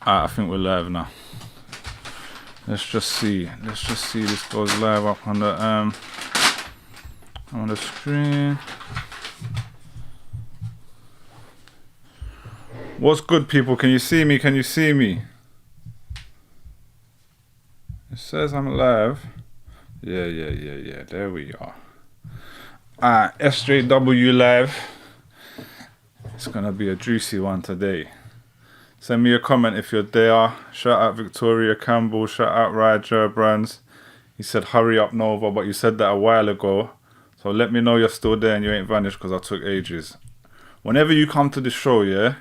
I think we're live now. Let's just see this goes live up on the screen. What's good, people? Can you see me? It says I'm live. Yeah. There we are. SJW live. It's gonna be a juicy one today. Send me a comment if you're there. Shout out Victoria Campbell. Shout out Ryan Brands. He said hurry up Nova, but you said that a while ago. So let me know you're still there and you ain't vanished because I took ages. Whenever you come to the show, yeah?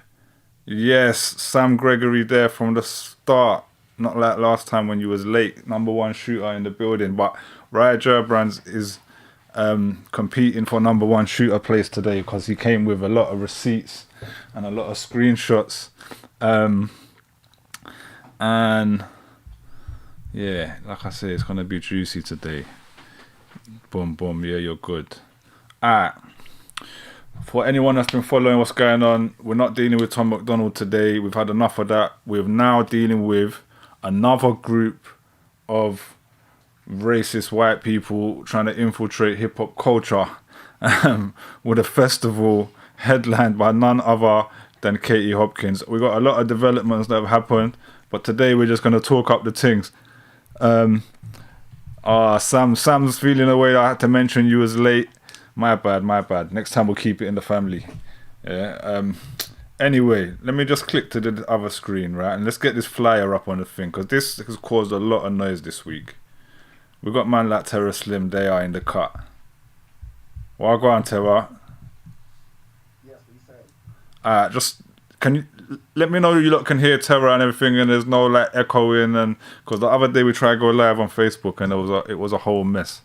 Yes, Sam Gregory there from the start. Not like last time when you was late. Number one shooter in the building. But Ryan Brands is competing for number one shooter place today because he came with a lot of receipts and a lot of screenshots. And yeah, like I say, it's gonna be juicy today. Boom, yeah, you're good. For anyone that's been following what's going on, we're not dealing with Tom McDonald today. We've had enough of that. We're now dealing with another group of racist white people trying to infiltrate hip-hop culture with a festival headlined by none other than Katie Hopkins. We got a lot of developments that have happened, but today we're just going to talk up the things. Sam's feeling away. I had to mention you was late. My bad. Next time we'll keep it in the family. Yeah. Anyway, let me just click to the other screen, right? And let's get this flyer up on the thing, because this has caused a lot of noise this week. We got man like Terra Slim, they are in the cut. Well, go on, Terra. Yes, what you saying? Just can you let me know you lot can hear Terra and everything, and there's no like echoing, and because the other day we tried to go live on Facebook and it was a whole mess.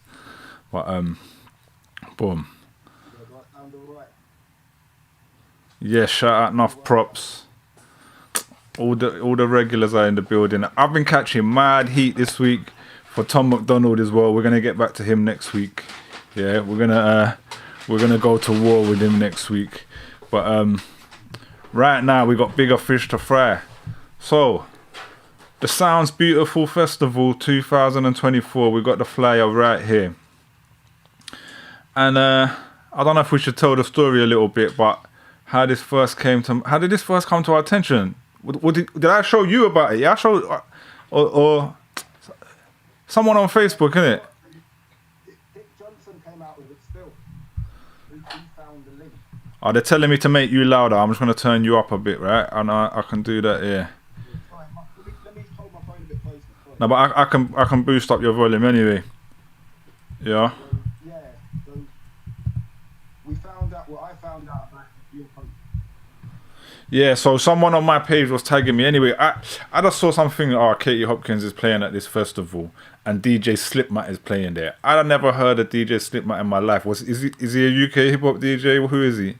But boom. Yeah, shout out enough props. All the regulars are in the building. I've been catching mad heat this week for Tom McDonald as well. We're gonna get back to him next week. Yeah, we're gonna go to war with him next week. But right now we got bigger fish to fry. So the Sounds Beautiful Festival 2024. We got the flyer right here. And I don't know if we should tell the story a little bit, but how did this first come to our attention? Did I show you about it? Yeah, I showed or someone on Facebook, innit? Dick Johnson came out with it still. He found the link. Oh, they're telling me to make you louder. I'm just going to turn you up a bit, right? And I can do that here. Let me hold my phone a bit closer. No, but I can boost up your volume anyway. Yeah. So we found out what I found out about your post. Yeah, so someone on my page was tagging me. Anyway, I just saw something. Katie Hopkins is playing at this festival, and DJ Slipmat is playing there. I'd never heard of DJ Slipmat in my life. Is he a UK hip hop DJ? Who is he?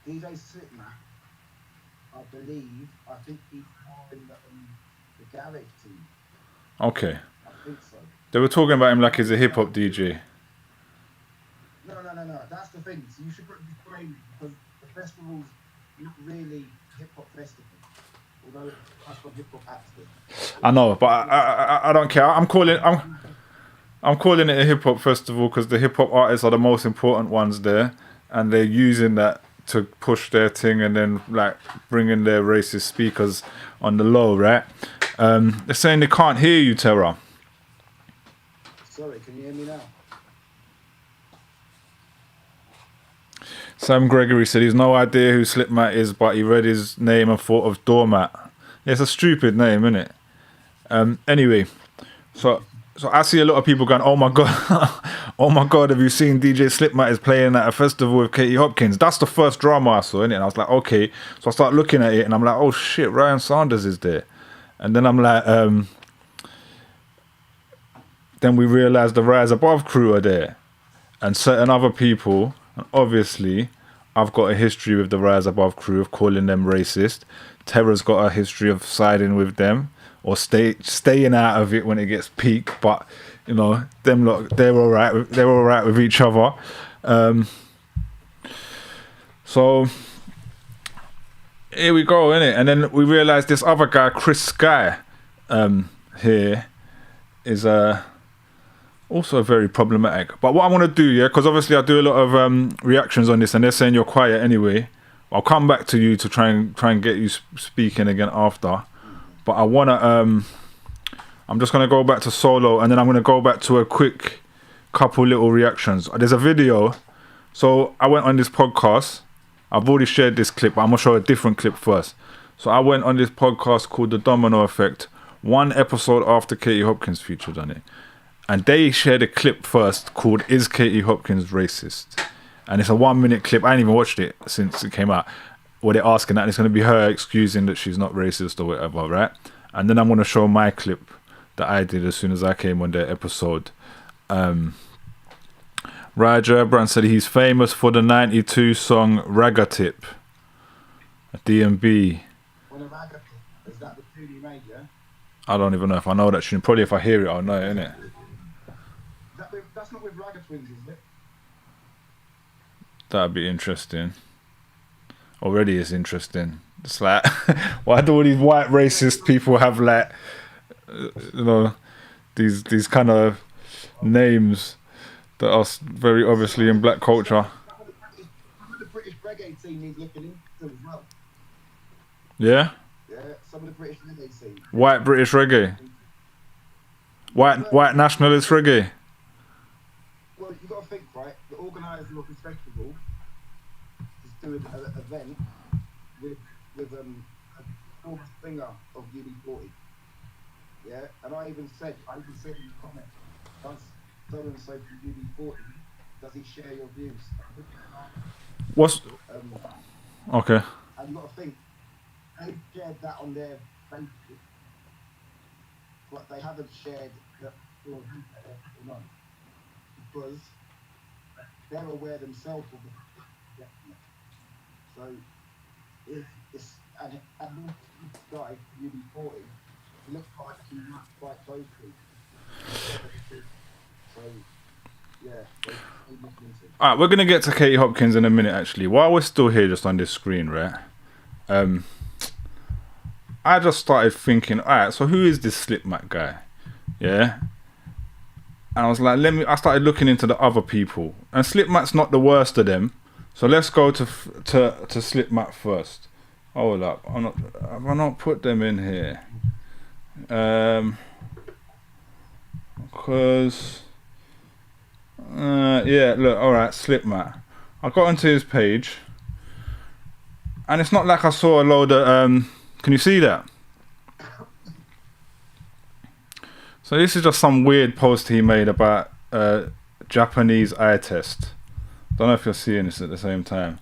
DJ Slipmat, I think he's in the Garage team. Okay. I think so. They were talking about him like he's a hip hop DJ. No. That's the thing. So you should put this frame because the festival's not really hip-hop festival, although that's what hip-hop acts do. I know, but I don't care. I'm calling it a hip-hop festival because the hip-hop artists are the most important ones there, and they're using that to push their thing and then like bringing their racist speakers on the low, right? They're saying they can't hear you, Terra. Sorry, can you hear me now? Sam Gregory said he's no idea who Slipmat is, but he read his name and thought of Doormat. Yeah, it's a stupid name, isn't it? Anyway, so I see a lot of people going, oh my god, have you seen DJ Slipmat is playing at a festival with Katie Hopkins? That's the first drama I saw, innit? And I was like, okay. So I start looking at it and I'm like, oh shit, Ryan Sanders is there. And then I'm like, then we realised the Rise Above crew are there. And certain other people. And obviously, I've got a history with the Rise Above crew of calling them racist. Terra's got a history of siding with them or staying out of it when it gets peak. But you know, them lot, they're all right with each other. So here we go, innit? And then we realised this other guy, Chris Sky, here is also very problematic. But what I want to do, yeah, because obviously I do a lot of reactions on this, and they're saying you're quiet anyway. I'll come back to you to try and get you speaking again after. But I wanna I'm just gonna go back to solo, and then I'm gonna go back to a quick couple little reactions. There's a video. So I went on this podcast. I've already shared this clip, but I'm gonna show a different clip first. So I went on this podcast called The Domino Effect, one episode after Katie Hopkins featured on it. And they shared a clip first called Is Katie Hopkins Racist? And it's a 1 minute clip. I ain't even watched it since it came out. Where they're asking that, and it's gonna be her excusing that she's not racist or whatever, right? And then I'm gonna show my clip that I did as soon as I came on their episode. Raja Brand said he's famous for the 92 song Ragatip. DMB. Well, Ragatip, is that the tune you made, yeah? I don't even know if I know that tune. Probably if I hear it, I'll know it, innit? That's not with Raga Twins, is it? That'd be interesting. Already it's interesting. It's like, why do all these white racist people have like, you know, these kind of names that are very obviously in black culture? Some of the British reggae scene needs looking into as well. Yeah? Yeah, some of the British reggae scene. White British reggae? White nationalist reggae? Well, you got to think, right? The organiser of this festival is doing an event with a former singer of UB40. Yeah, and I even said in the comment, does so and so from UB40, does he share your views? What's okay? And you got to think, they shared that on their Facebook, but they haven't shared that or not, because they're aware themselves of the so if it's and this guy UB40 looks like he might quite close to. So yeah, they look into. Alright, we're gonna get to Katie Hopkins in a minute actually. While we're still here just on this screen, right? I just started thinking, alright, so who is this Slipmat guy? Yeah. And I was like, I started looking into the other people. And Slipmat's not the worst of them. So let's go to Slipmat first. Hold up. Have I not put them in here? Because yeah, look, alright, Slipmat. I got onto his page. And it's not like I saw a load of can you see that? So this is just some weird post he made about Japanese eye test. Don't know if you're seeing this at the same time.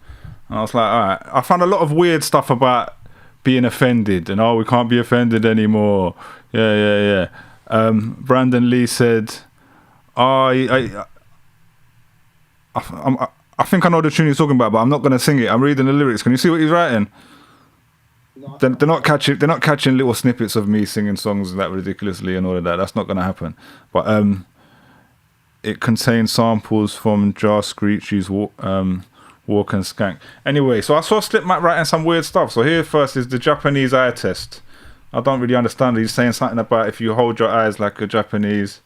And I was like, alright. I found a lot of weird stuff about being offended and we can't be offended anymore. Yeah. Brandon Lee said, I think I know the tune he's talking about, but I'm not going to sing it. I'm reading the lyrics. Can you see what he's writing? No, They're not catching little snippets of me singing songs that ridiculously and all of that. That's not going to happen. But it contains samples from Jar Screechy's Walk and Skank. Anyway, so I saw Slipmat writing some weird stuff. So here first is the Japanese eye test. I don't really understand it. He's saying something about if you hold your eyes like a Japanese,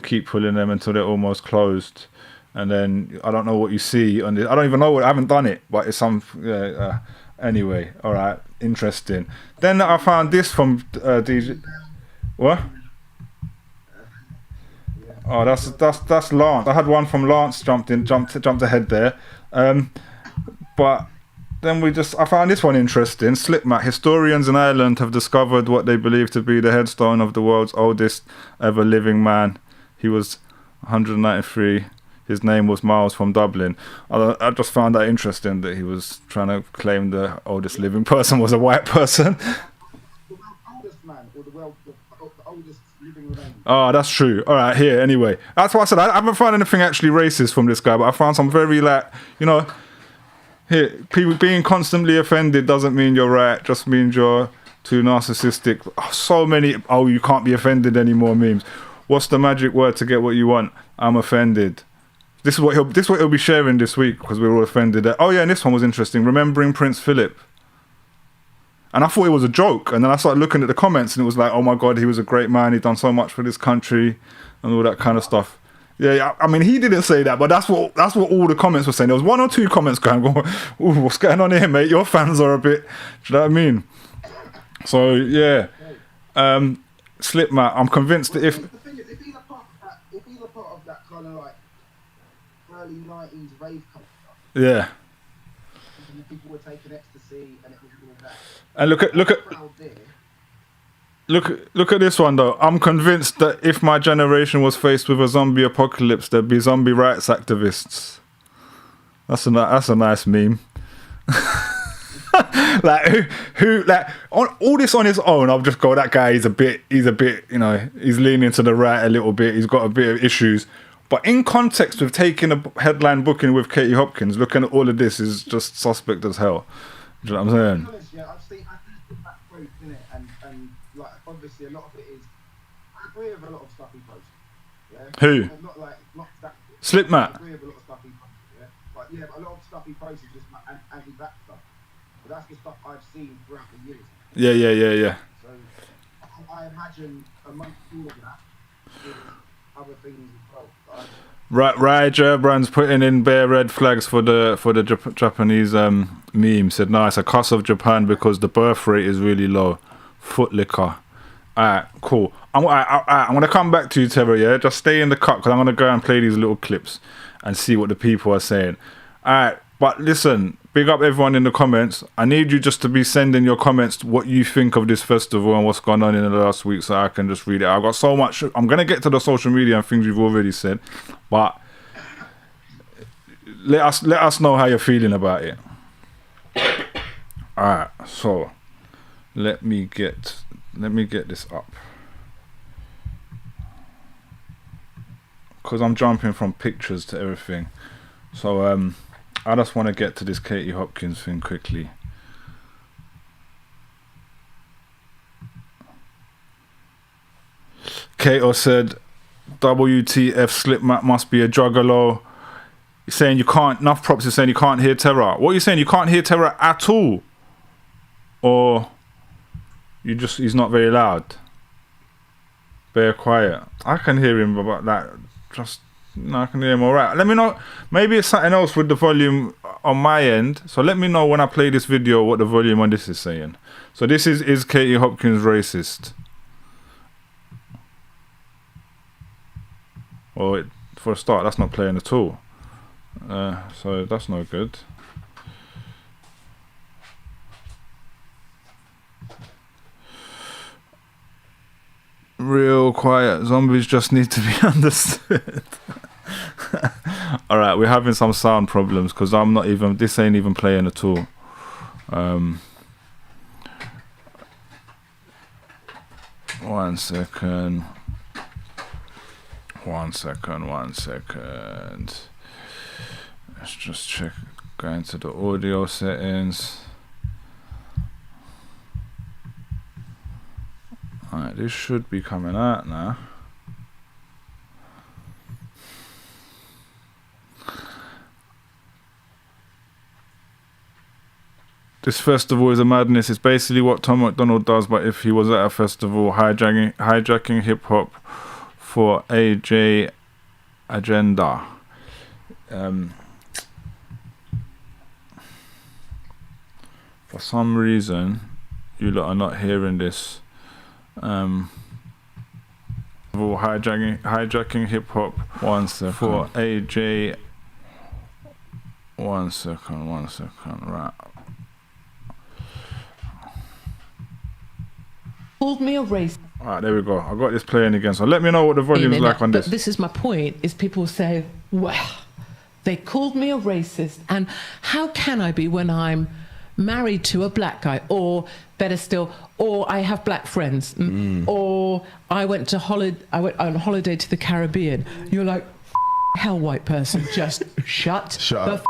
keep pulling them until they're almost closed. And then I don't know what you see on this. I don't even know I haven't done it, but it's some. Anyway, all right, interesting. Then I found this from DJ. What? Oh, that's Lance. I had one from Lance jumped ahead there. But then I found this one interesting. Slipmat. Historians in Ireland have discovered what they believe to be the headstone of the world's oldest ever living man. He was 193. His name was Miles from Dublin. I just found that interesting that he was trying to claim the oldest living person was a white person. The oldest man, or the oldest living remains. Oh, that's true. All right, here, anyway. That's what I said. I haven't found anything actually racist from this guy, but I found some very, here, people being constantly offended doesn't mean you're right, just means you're too narcissistic. So many, you can't be offended anymore memes. What's the magic word to get what you want? I'm offended. This is what he'll be sharing this week because we're all offended. Oh yeah, and this one was interesting. Remembering Prince Philip. And I thought it was a joke. And then I started looking at the comments and it was like, oh my God, he was a great man. He'd done so much for this country and all that kind of stuff. Yeah, I mean, he didn't say that, but that's what all the comments were saying. There was 1 or 2 comments going, ooh, what's going on here, mate? Your fans are a bit, do you know what I mean? So, yeah. Slipmat, I'm convinced that if... The thing is, if he's a part of that kind of like early 90s rave culture. Yeah. And people were taking ecstasy and it was all that. And look at this one though. I'm convinced that if my generation was faced with a zombie apocalypse, there'd be zombie rights activists. That's a nice meme. Like who like on all this on his own, I'll just go, that guy he's a bit, you know, he's leaning to the right a little bit, he's got a bit of issues. But in context with taking a headline booking with Katie Hopkins, looking at all of this is just suspect as hell. Do you know what I'm saying? Yeah, I've seen that quote in it, and like obviously a lot of it is. I agree with a lot of stuff he posts. Yeah? Who? Not that. Slipmat. I agree with a lot of stuff he posts. Yeah, but a lot of stuff he posts is just like anti-vax stuff. But that's the stuff I've seen throughout the years. Yeah. So I imagine amongst all of that, there's other things as well. Right, Gerbrand's putting in bare red flags for the Japanese meme. Said, no, it's a cuss of Japan because the birth rate is really low. Foot liquor. Alright, cool. I'm going to come back to you, Teva, yeah? Just stay in the cut because I'm going to go and play these little clips and see what the people are saying. Alright, but listen, big up everyone in the comments. I need you just to be sending your comments what you think of this festival and what's gone on in the last week so I can just read it. I've got so much. I'm going to get to the social media and things you've already said, but let us know how you're feeling about it. Alright, so let me get this up. Because I'm jumping from pictures to everything. So I just want to get to this Katie Hopkins thing quickly. Kato said, WTF Slipmat must be a juggalo. He's saying you can't, enough props is saying you can't hear terror. What are you saying? You can't hear terror at all? Or he's not very loud? Bear quiet. I can hear him about that. I can hear him all right. Let me know. Maybe it's something else with the volume on my end. So let me know when I play this video what the volume on this is saying. So this is Katie Hopkins racist? Well, for a start, that's not playing at all. So that's no good. Real quiet. Zombies just need to be understood. Alright, we're having some sound problems because this ain't even playing at all. One second. Let's just check. Go into the audio settings. Alright, this should be coming out now. This festival is a madness. It's basically what Tom McDonald does, but if he was at a festival hijacking hip hop for AJ agenda. For some reason, you lot are not hearing this. Hijacking hip hop. 1 second. For AJ. 1 second. Right. Called me a racist. Alright, there we go. I got this playing again. So let me know what the volume is like on this. But this is my point, is people say, well, they called me a racist, and how can I be when I'm married to a black guy, or better still, or I have black friends, or I went on holiday to the Caribbean. You're like, hell, white person, just shut the up.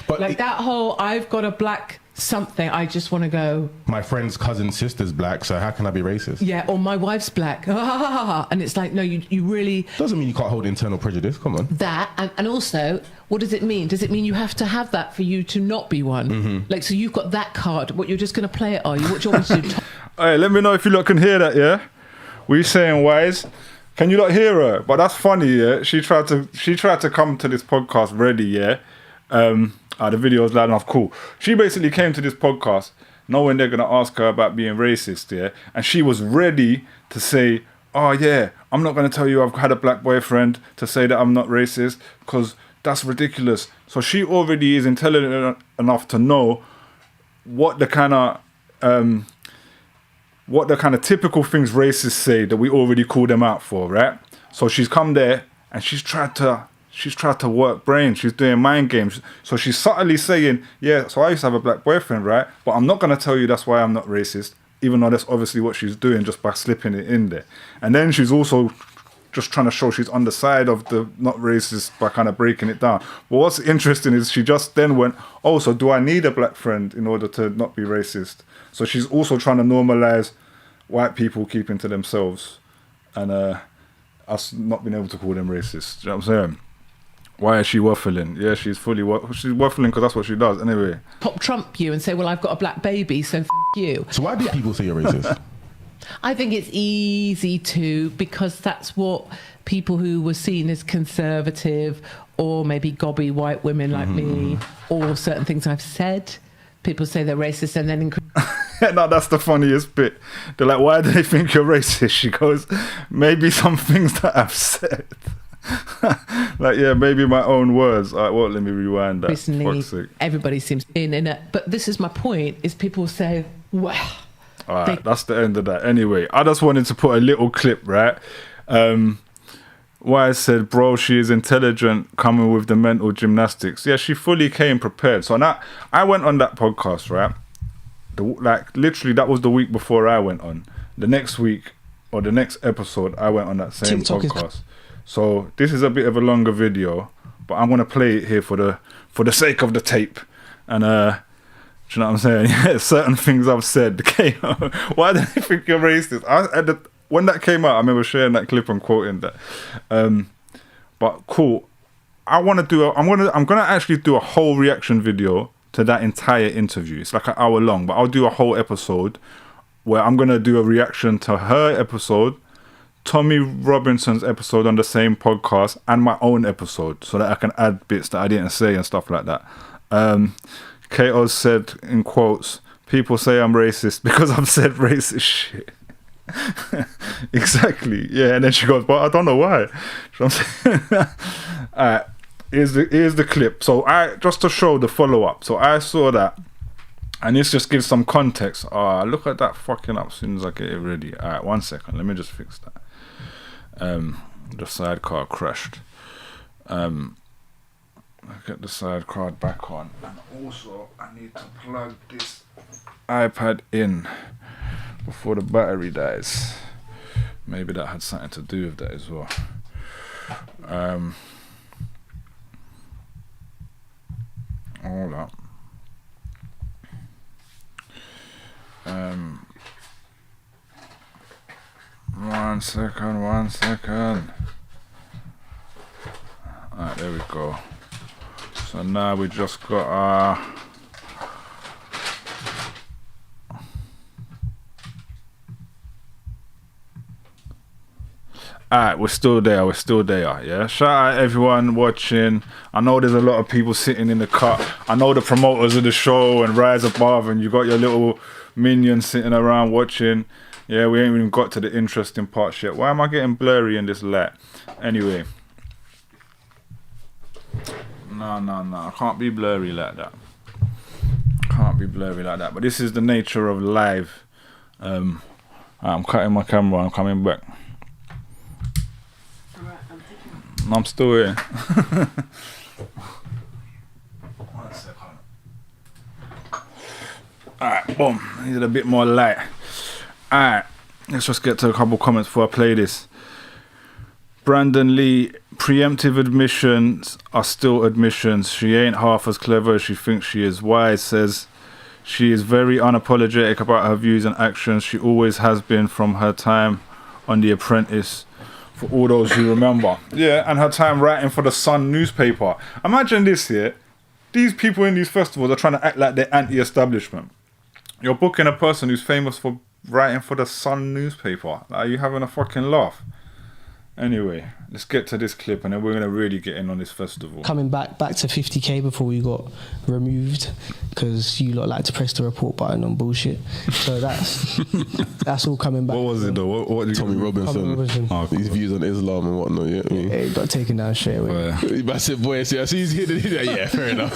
But like that whole I've got a black something, I just want to go, my friend's cousin's sister's black, so how can I be racist? yeah, or my wife's black. And it's like, no, you really... Doesn't mean you can't hold internal prejudice. Come on. That, and also, what does it mean? Does it mean you have to have that for you to not be one? Mm-hmm. Like, so you've got that card. What, you're just going to play it, are you? What do you want me to do? Hey, let me know if you lot can hear that, yeah? We saying wise. Can you not hear her? But that's funny, yeah? She tried to come to this podcast ready, yeah? The video was loud enough, cool. She basically came to this podcast knowing they're going to ask her about being racist, yeah? And she was ready to say, oh, yeah, I'm not going to tell you I've had a black boyfriend to say that I'm not racist because that's ridiculous. So she already is intelligent enough to know what the kind of typical things racists say that we already call them out for, right? So she's come there and she's tried to work brains. She's doing mind games. So she's subtly saying, yeah, so I used to have a black boyfriend, right? But I'm not going to tell you that's why I'm not racist, even though that's obviously what she's doing just by slipping it in there. And then she's also just trying to show she's on the side of the not racist by kind of breaking it down. But what's interesting is she just then went, oh, so do I need a black friend in order to not be racist? So she's also trying to normalize white people keeping to themselves and us not being able to call them racist. Do you know what I'm saying? Why is she waffling? Yeah, she's waffling because that's what she does. Anyway. Pop Trump you and say, well, I've got a black baby, so you. So why do people say you're racist? I think it's easy to, because that's what people who were seen as conservative or maybe gobby white women like me, or certain things I've said, people say they're racist and then... No, that's the funniest bit. They're like, why do they think you're racist? She goes, maybe some things that I've said. Like, yeah, maybe my own words. All right, well, let me rewind that. Recently, everybody seems in it. But this is my point, is people say, well... All right, that's the end of that. Anyway, I just wanted to put a little clip, right? Why I said, bro, she is intelligent, coming with the mental gymnastics. Yeah, she fully came prepared. So now, I went on that podcast, right? Literally, that was the week before I went on. The next week, or the next episode, I went on that same podcast. So this is a bit of a longer video, but I'm gonna play it here for the sake of the tape. And do you know what I'm saying? Yeah, certain things I've said. Why do they think you're racist? When that came out, I remember sharing that clip and quoting that. But cool. I'm gonna actually do a whole reaction video to that entire interview. It's like an hour long, but I'll do a whole episode where I'm gonna do a reaction to her episode, Tommy Robinson's episode on the same podcast, and my own episode, so that I can add bits that I didn't say and stuff like that. Kato said, in quotes, people say I'm racist because I've said racist shit. Exactly, yeah. And then she goes, but I don't know why. So I'm saying, alright, here's the clip. So I just to show the follow-up. So I saw that, and this just gives some context. Look at that fucking up as soon as I get it ready. Alright, 1 second, let me just fix that. The sidecar crashed. Get the side card back on, and also I need to plug this iPad in before the battery dies. Maybe that had something to do with that as well. Hold up. 1 second. Alright, there we go. So now we just got alright, we're still there, yeah. Shout out everyone watching. I know there's a lot of people sitting in the cut. I know the promoters of the show and Rise Above, and you got your little minions sitting around watching. Yeah, we ain't even got to the interesting parts yet. Why am I getting blurry in this light? Anyway. No, I can't be blurry like that. But this is the nature of live. I'm cutting my camera, I'm coming back. I'm still here. 1 second. Alright, boom. Needed a bit more light. Alright, let's just get to a couple comments before I play this. Brandon Lee, preemptive admissions are still admissions. She ain't half as clever as she thinks she is. Wise says She is very unapologetic about her views and actions. She always has been from her time on The Apprentice, for all those who remember. Yeah, and her time writing for the Sun newspaper. Imagine this here. These people in these festivals are trying to act like they're anti-establishment. You're booking a person who's famous for writing for the Sun newspaper. Are you having a fucking laugh? Anyway, let's get to this clip and then we're going to really get in on this festival. Coming back to 50k before we got removed because you lot like to press the report button on bullshit. So that's all coming back. What was it though? What did Tommy Robinson. Oh, His views on Islam and whatnot. Yeah, Yeah, he got taken down straight away. Massive boy. See, I see he's hitting it. Yeah, fair enough.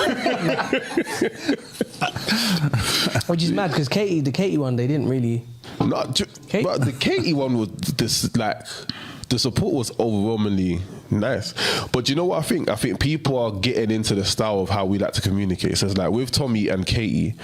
Which is mad because the Katy one, they didn't really. But the Katy one was this like. The support was overwhelmingly nice. But you know what I think? I think people are getting into the style of how we like to communicate. So it's like with Tommy and Katy,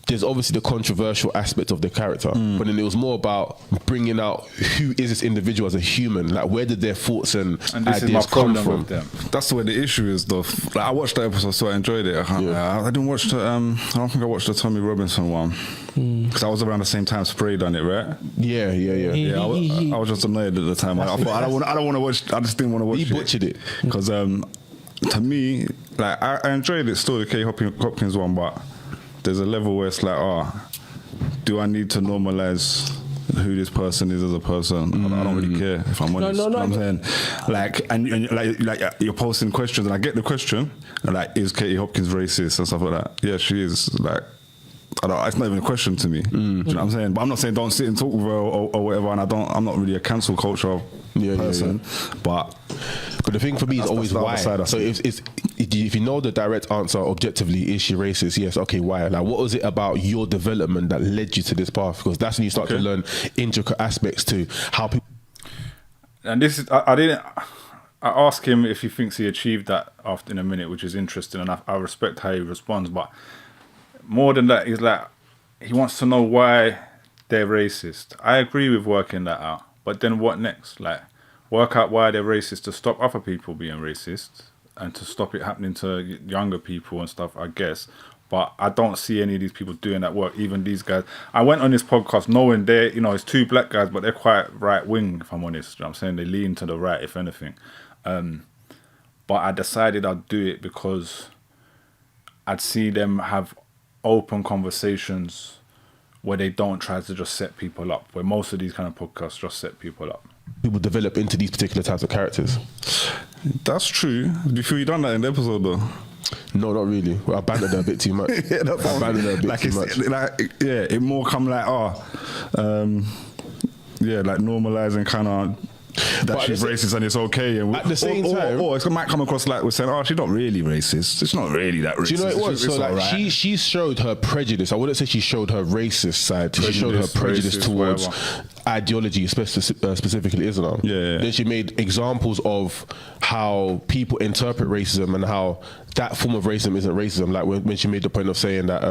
there's obviously the controversial aspect of the character, but then it was more about bringing out who is this individual as a human, like where did their thoughts and this ideas is my come problem from. with them. that's where the issue is, though. Like, I watched that episode, so I enjoyed it. I didn't watch the. I don't think I watched the Tommy Robinson one because I was around the same time Spray done it, right? Yeah. Yeah, I was just annoyed at the time. I thought I don't want to watch. I just didn't want to watch it. He butchered it because to me, like I enjoyed it still, the Katie Hopkins one, but there's a level where it's like, do I need to normalize who this person is as a person? I don't really care, if I'm honest. No. You know what I'm saying? Like, and like you're posting questions, and I get the question, and like, is Katie Hopkins racist and stuff like that? Yeah, she is. Like, it's not even a question to me. Do you know what I'm saying? But I'm not saying don't sit and talk with her or whatever. And I'm not really a cancel culture person. But the thing for me is always why. So if you know the direct answer objectively, is she racist? Yes. Okay. Why? Like, what was it about your development that led you to this path? Because that's when you start to learn intricate aspects to how people. And this is I asked him if he thinks he achieved that in a minute, which is interesting, and I respect how he responds. But more than that, he's like, he wants to know why they're racist. I agree with working that out, but then what next? Like, work out why they're racist to stop other people being racist and to stop it happening to younger people and stuff, I guess. But I don't see any of these people doing that work, even these guys. I went on this podcast knowing it's two black guys, but they're quite right wing, if I'm honest. You know what I'm saying? They lean to the right, if anything. But I decided I'd do it because I'd see them have open conversations where they don't try to just set people up, where most of these kind of podcasts just set people up. People develop into these particular types of characters. that's true. Do you feel you done that in the episode though? No, not really. Well, I bantered her a bit too much. Yeah, that's I bantered her a bit like too much. It more come like like normalizing kind of that But she's racist and it's okay. And at the same time, or it might come across like we're saying, she's not really racist. It's not really that racist. do you know what it was? It's So like alright. she showed her prejudice. I wouldn't say she showed her racist side. She showed her prejudice racist, towards whatever. ideology, specifically Islam. Yeah. Then she made examples of how people interpret racism and how that form of racism isn't racism. Like when she made the point of saying that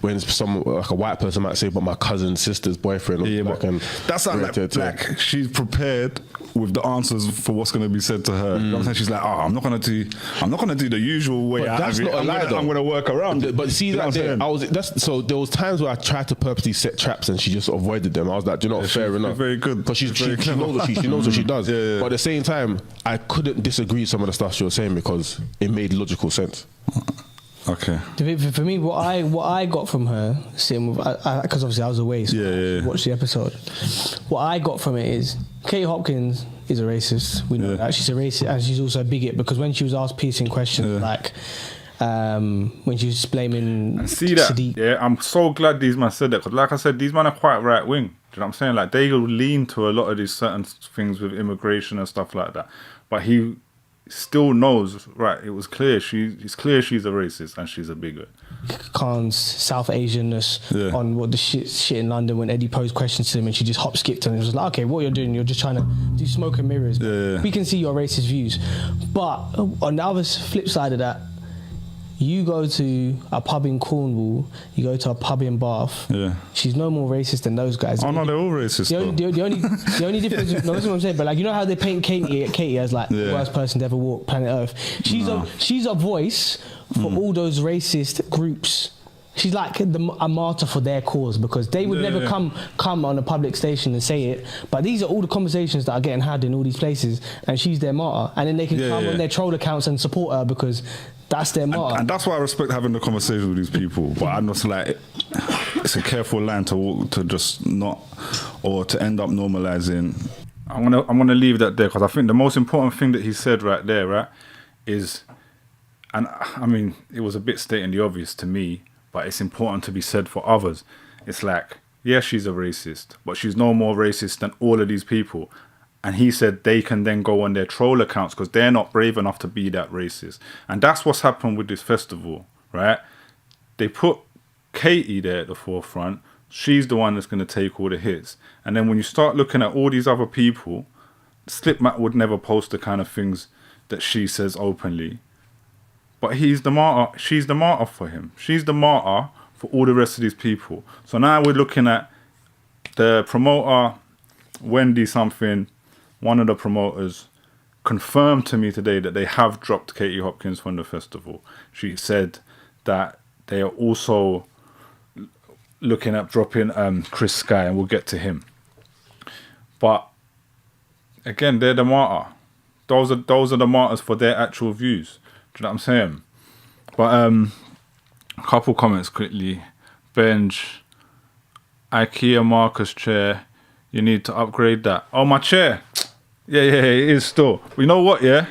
when some like a white person might say, "But my cousin's sister's boyfriend," Yeah, like, but and that's like she's prepared with the answers for what's going to be said to her. You know what I'm saying? She's like, I'm not going to do the usual way. But that's not a lie, though. I'm going to work around it. But see, You know that what I'm saying? so there was times where I tried to purposely set traps and she just avoided them. I was like, do you know, fair enough. very good. Because she Very knows clever. what she knows what she does. Yeah. But at the same time, I couldn't disagree with some of the stuff she was saying because it made logical sense. Okay. For me, what I got from her sitting with, because obviously I was away, so I watched the episode. What I got from it is Katie Hopkins is a racist. We know that she's a racist, and she's also a bigot because when she was asked piercing questions like when she was blaming And see that? Sadiq. Yeah, I'm so glad these men said that because, like I said, these men are quite right wing. Do you know what I'm saying? Like they lean to a lot of these certain things with immigration and stuff like that, but he still knows, right? It was clear it's clear she's a racist and she's a bigot. Khan's South Asianness on what the shit in London when Eddie posed questions to him and she just hop skipped and it was like, okay, what you're doing, you're just trying to do smoke and mirrors. We can see your racist views, but on the other flip side of that, you go to a pub in Cornwall, you go to a pub in Bath. Yeah. She's no more racist than those guys. Oh no, they're all racist. The only difference, no, that's what I'm saying. But like, you know how they paint Katy as like the worst person to ever walk planet Earth. She's a voice for all those racist groups She's like a martyr for their cause, because they would never come on a public station and say it. But these are all the conversations that are getting had in all these places, and she's their martyr. And then they can come on their troll accounts and support her because that's their martyr. And that's why I respect having the conversation with these people. But I'm just like, it's a careful line to walk, to just not, or to end up normalizing. I'm gonna leave that there, because I think the most important thing that he said right there, right, is, and I mean, it was a bit stating the obvious to me, but it's important to be said for others. It's like, yeah, she's a racist, but she's no more racist than all of these people. And he said they can then go on their troll accounts because they're not brave enough to be that racist. And that's what's happened with this festival, right? They put Katy there at the forefront. She's the one that's going to take all the hits. And then when you start looking at all these other people, Slipmat would never post the kind of things that she says openly. But he's the martyr. She's the martyr for him. She's the martyr for all the rest of these people. So now we're looking at the promoter, Wendy something, one of the promoters, confirmed to me today that they have dropped Katie Hopkins from the festival. She said that they are also looking at dropping Chris Sky, and we'll get to him. But again, they're the martyr. Those are the martyrs for their actual views. Do you know what I'm saying? But a couple comments quickly. Benj, IKEA Marcus chair, you need to upgrade that. Oh, my chair. Yeah, it is still. But you know what, yeah?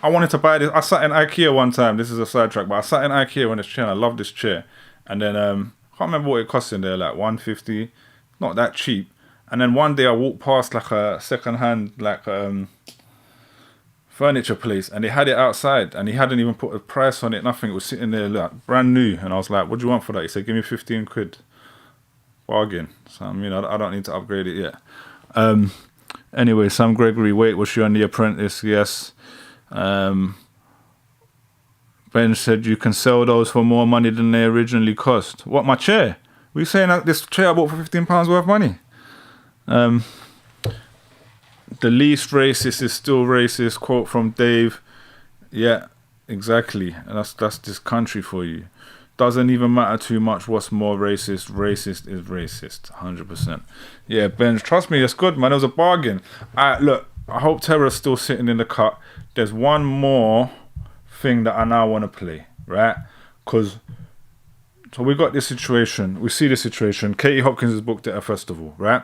I wanted to buy this. I sat in IKEA one time. This is a sidetrack, but I sat in IKEA on this chair. I love this chair. And then, I can't remember what it cost in there, like $150. Not that cheap. And then one day I walked past like a second-hand, like, furniture place, and they had it outside, and he hadn't even put a price on it, nothing. It was sitting there like brand new, and I was like, what do you want for that? He said, give me 15 quid. Bargain. So I mean, I don't need to upgrade it yet. Anyway, Sam Gregory, wait, was she on The Apprentice? Yes. Ben said you can sell those for more money than they originally cost. What, my chair? Were you saying that this chair I bought for £15 worth of money? The least racist is still racist. Quote from Dave. Yeah, exactly. And that's this country for you. Doesn't even matter too much what's more racist. Racist is racist. 100%. Yeah, Ben, trust me, it's good, man. It was a bargain. Look, I hope Terra's still sitting in the cut. There's one more thing that I now want to play, right? Because, so we got this situation. We see this situation. Katie Hopkins is booked at a festival, right?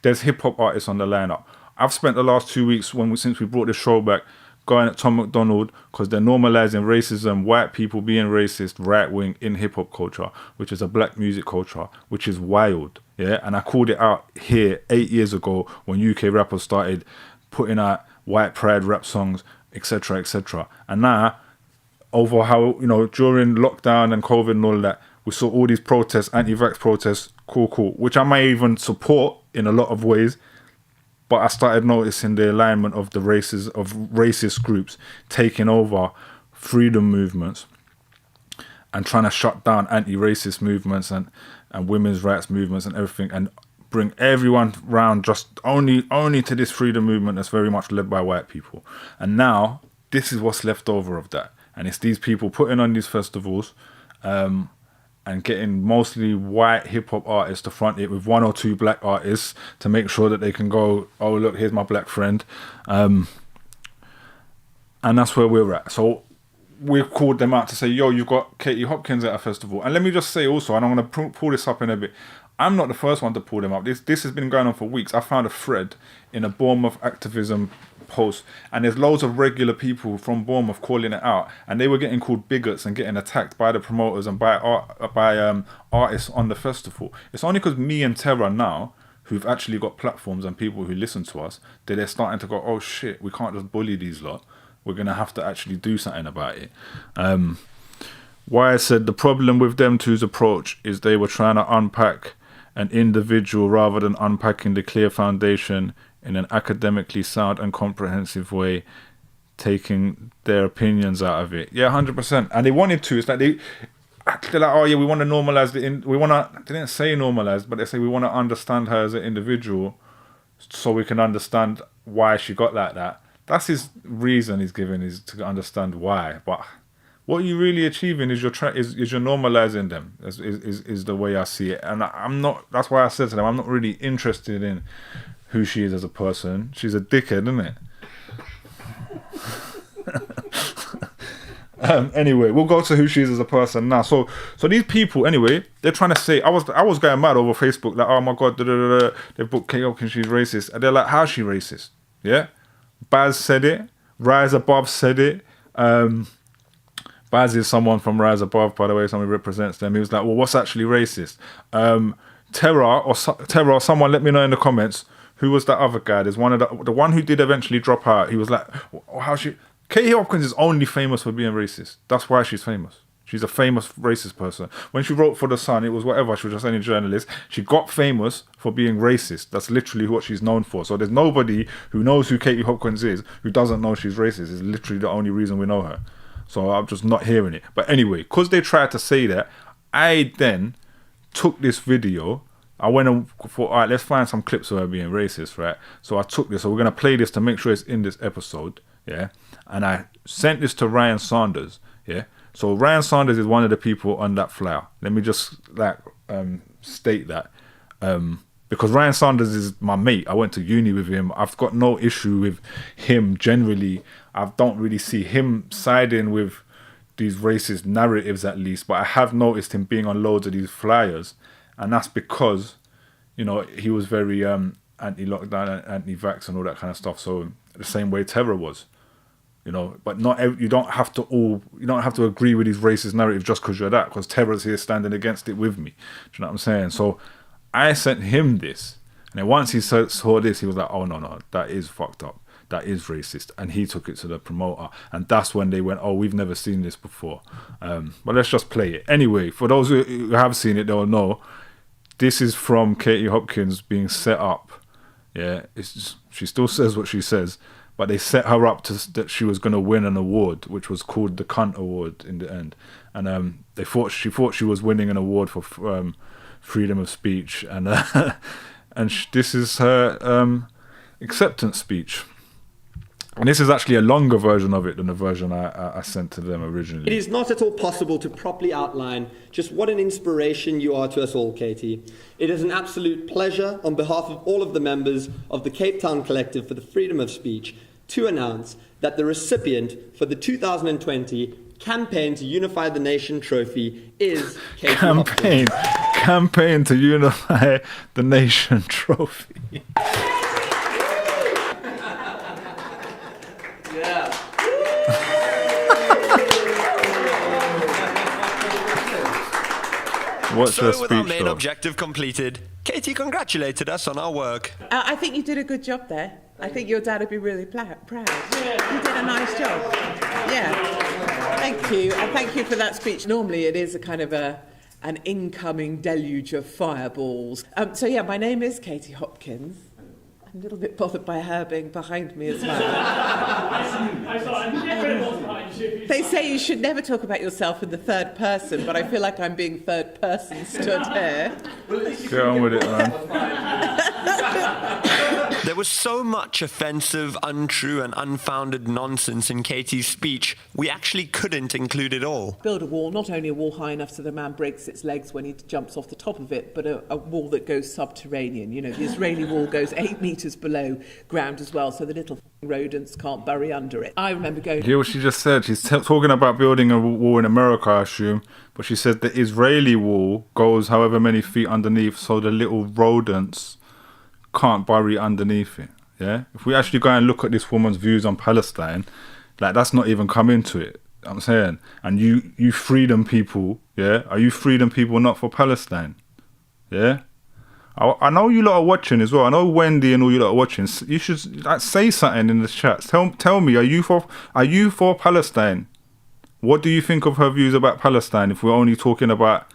There's hip-hop artists on the lineup. I've spent the last 2 weeks since we brought this show back going at Tom McDonald because they're normalizing racism, white people being racist, right wing in hip hop culture, which is a black music culture, which is wild. Yeah, and I called it out here 8 years ago when UK rappers started putting out white pride rap songs, etc., etc. And now, over how during lockdown and COVID and all that, we saw all these protests, anti-vax protests, cool, which I may even support in a lot of ways. But I started noticing the alignment of the racist groups taking over freedom movements and trying to shut down anti-racist movements and women's rights movements and everything, and bring everyone round just only to this freedom movement that's very much led by white people. And now this is what's left over of that. And it's these people putting on these festivals and getting mostly white hip-hop artists to front it with one or two black artists to make sure that they can go, oh, look, here's my black friend. And that's where we're at. So we've called them out to say, yo, you've got Katie Hopkins at a festival. And let me just say also, and I'm going to pull this up in a bit, I'm not the first one to pull them up. This has been going on for weeks. I found a thread in a Bournemouth activism post, and there's loads of regular people from Bournemouth calling it out, and they were getting called bigots and getting attacked by the promoters and by artists on the festival. It's only because me and Terra now, who've actually got platforms and people who listen to us, that they're starting to go, oh shit, we can't just bully these lot. We're going to have to actually do something about it. Why I said the problem with them two's approach is they were trying to unpack an individual rather than unpacking the clear foundation in an academically sound and comprehensive way, taking their opinions out of it. Yeah, 100%. And they wanted to. It's like they're like, oh yeah, we want to normalize they didn't say normalize, but they say we want to understand her as an individual so we can understand why she got like that. That's his reason he's giving, is to understand why. But what you're really achieving is you're normalizing them. Is the way I see it, and I'm not. That's why I said to them, I'm not really interested in who she is as a person. She's a dickhead, isn't it? Anyway, we'll go to who she is as a person now. So these people, anyway, they're trying to say I was going mad over Facebook, like, oh my god, they've booked Katie Hopkins, she's racist, and they're like, how's she racist? Yeah, Baz said it. Rise Above said it. Baz is someone from Rise Above, by the way, someone who represents them. He was like, well, what's actually racist? Terra or someone, let me know in the comments, who was that other guy? There's one of the one who did eventually drop out. He was like, how she... Katie Hopkins is only famous for being racist. That's why she's famous. She's a famous racist person. When she wrote for The Sun, it was whatever. She was just any journalist. She got famous for being racist. That's literally what she's known for. So there's nobody who knows who Katie Hopkins is who doesn't know she's racist. It's literally the only reason we know her. So I'm just not hearing it. But anyway, because they tried to say that, I then took this video. I went and thought, all right, let's find some clips of her being racist, right? So I took this. So we're going to play this to make sure it's in this episode, yeah? And I sent this to Ryan Sanders, yeah? So Ryan Sanders is one of the people on that flyer. Let me just state that. Because Ryan Sanders is my mate. I went to uni with him. I've got no issue with him generally. I don't really see him siding with these racist narratives, at least. But I have noticed him being on loads of these flyers. And that's because, you know, he was very anti-lockdown and anti-vax and all that kind of stuff. So the same way Terra was. You know, but you don't have to agree with these racist narratives just because you're that, because Terra's here standing against it with me. Do you know what I'm saying? So I sent him this, and then once he saw this, he was like, oh no, that is fucked up, that is racist, and he took it to the promoter, and that's when they went, oh, we've never seen this before. But let's just play it anyway. For those who have seen it, they'll know this is from Katie Hopkins being set up. Yeah, she still says what she says. But they set her up that she was going to win an award, which was called the Cunt Award in the end. And she thought she was winning an award for freedom of speech. And this is her acceptance speech. And this is actually a longer version of it than the version I sent to them originally. It is not at all possible to properly outline just what an inspiration you are to us all, Katie. It is an absolute pleasure on behalf of all of the members of the Cape Town Collective for the Freedom of Speech to announce that the recipient for the 2020 Campaign to Unify the Nation trophy is Katie Hopkins. Campaign to Unify the Nation trophy. So with our main objective completed, Katie congratulated us on our work. I think you did a good job there. I think your dad would be really proud. Yeah. You did a nice job. Yeah. Thank you. And thank you for that speech. Normally it is a kind of an incoming deluge of fireballs. So yeah, my name is Katie Hopkins. I'm a little bit bothered by her being behind me as well. They say you should never talk about yourself in the third person, but I feel like I'm being third person stood here. Get on with it, man. There was so much offensive, untrue and unfounded nonsense in Katie's speech, we actually couldn't include it all. Build a wall, not only a wall high enough so the man breaks its legs when he jumps off the top of it, but a wall that goes subterranean. You know, the Israeli wall goes 8 metres below ground as well, so the little rodents can't bury under it. I remember going... Hear what she just said? She's talking about building a wall in America, I assume, but she said the Israeli wall goes however many feet underneath, so the little rodents can't bury underneath it. Yeah, if we actually go and look at this woman's views on Palestine, like, that's not even come into it. I'm saying, and you freedom people, yeah, are you freedom people not for Palestine? Yeah, I know you lot are watching as well. I know Wendy and all you lot are watching. You should say something in the chat. Tell me, are you for Palestine? What do you think of her views about Palestine? If we're only talking about,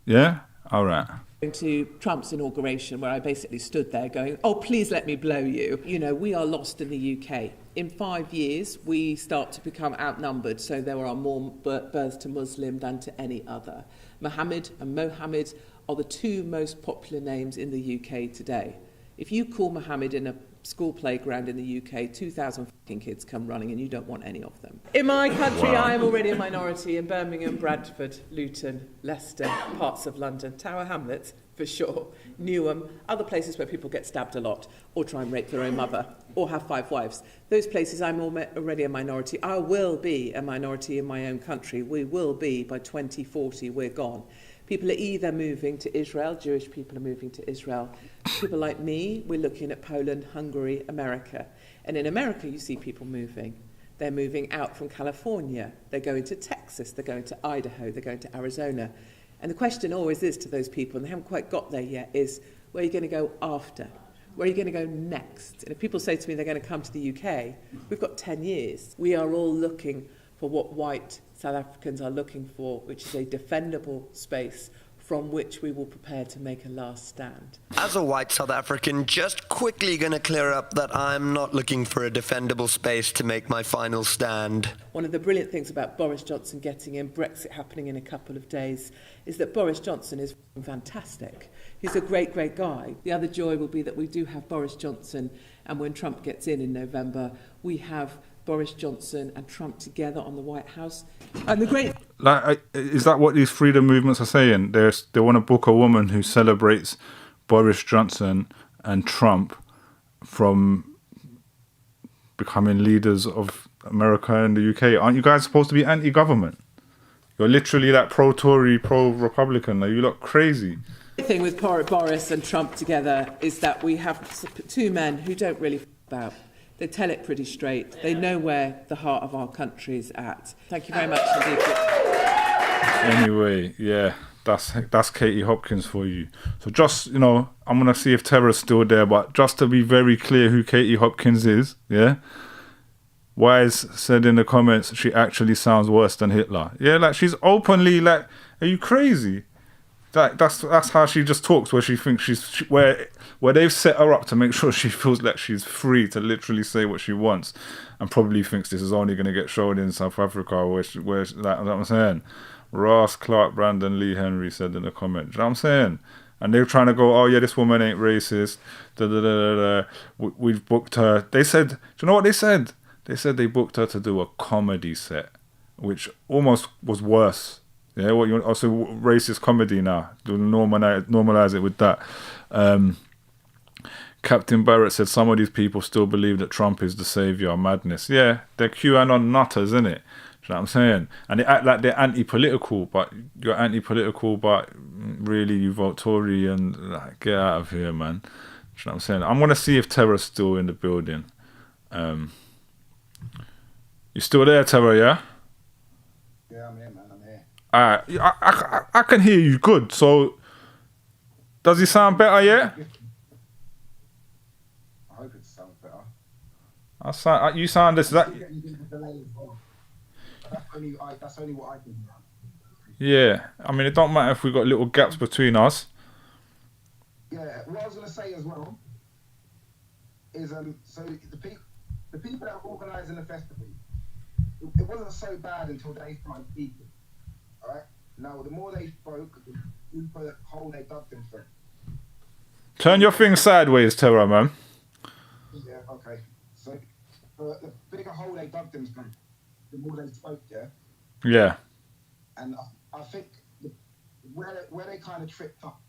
yeah, all right. To Trump's inauguration, where I basically stood there going, oh, please let me blow you. You know, we are lost in the UK. In 5 years, we start to become outnumbered, so there are more births to Muslim than to any other. Mohammed and Mohammed are the two most popular names in the UK today. If you call Mohammed in a school playground in the UK, 2,000 fucking kids come running and you don't want any of them. In my country, I am already a minority in Birmingham, Bradford, Luton, Leicester, parts of London, Tower Hamlets, for sure, Newham, other places where people get stabbed a lot or try and rape their own mother or have 5 wives. Those places I'm already a minority. I will be a minority in my own country. We will be, by 2040, we're gone. People are either moving to Israel, Jewish people are moving to Israel. People like me, we're looking at Poland, Hungary, America. And in America, you see people moving. They're moving out from California. They're going to Texas. They're going to Idaho. They're going to Arizona. And the question always is to those people, and they haven't quite got there yet, is where are you going to go after? Where are you going to go next? And if people say to me they're going to come to the UK, we've got 10 years. We are all looking for what white South Africans are looking for, which is a defendable space from which we will prepare to make a last stand. As a white South African, just quickly going to clear up that I'm not looking for a defendable space to make my final stand. One of the brilliant things about Boris Johnson getting in, Brexit happening in a couple of days, is that Boris Johnson is fantastic. He's a great, great guy. The other joy will be that we do have Boris Johnson, and when Trump gets in November, we have Boris Johnson and Trump together on the White House. And the great... Is that what these freedom movements are saying? They want to book a woman who celebrates Boris Johnson and Trump from becoming leaders of America and the UK. Aren't you guys supposed to be anti-government? You're literally that pro-Tory, pro-Republican. Like, you look crazy. The thing with Boris and Trump together is that we have 2 men who don't really about. They tell it pretty straight. They know where the heart of our country is at. Thank you very much indeed. Anyway, yeah, that's Katie Hopkins for you. So just, I'm going to see if Tara's still there, but just to be very clear who Katie Hopkins is, yeah? Wise said in the comments, she actually sounds worse than Hitler. Yeah, like, she's openly, like, are you crazy? That's how she just talks, where she thinks where they've set her up to make sure she feels like she's free to literally say what she wants, and probably thinks this is only going to get shown in South Africa, where that I'm saying. Ross Clark, Brandon Lee Henry said in the comment. You know what I'm saying? And they're trying to go, oh yeah, this woman ain't racist. We've booked her. They said, do you know what they said? They said they booked her to do a comedy set, which almost was worse. Yeah, what you also racist comedy now? Normalize it with that. Captain Barrett said some of these people still believe that Trump is the savior. Madness. Yeah, they're QAnon nutters, innit? You know what I'm saying? And they act like they're anti-political, but you're anti-political, but really you vote Tory and get out of here, man. You know what I'm saying? I'm gonna see if Tara's still in the building. You still there, Tara? Yeah. Yeah, I'm here, man. I'm here. I can hear you good. So, does he sound better yet? I hope it sounds better. You sound this. That. That's only what I can hear. Yeah, I mean, it don't matter if we got little gaps between us. Yeah, what I was gonna say as well is so the people that are organising the festival, it wasn't so bad until they started speaking. All right. Now, the more they spoke, the deeper hole they dug themselves. Turn your thing sideways, Tara, man. Yeah. Okay. So the bigger hole they dug themselves, the more they spoke. Yeah. Yeah. And I think where they kind of tripped up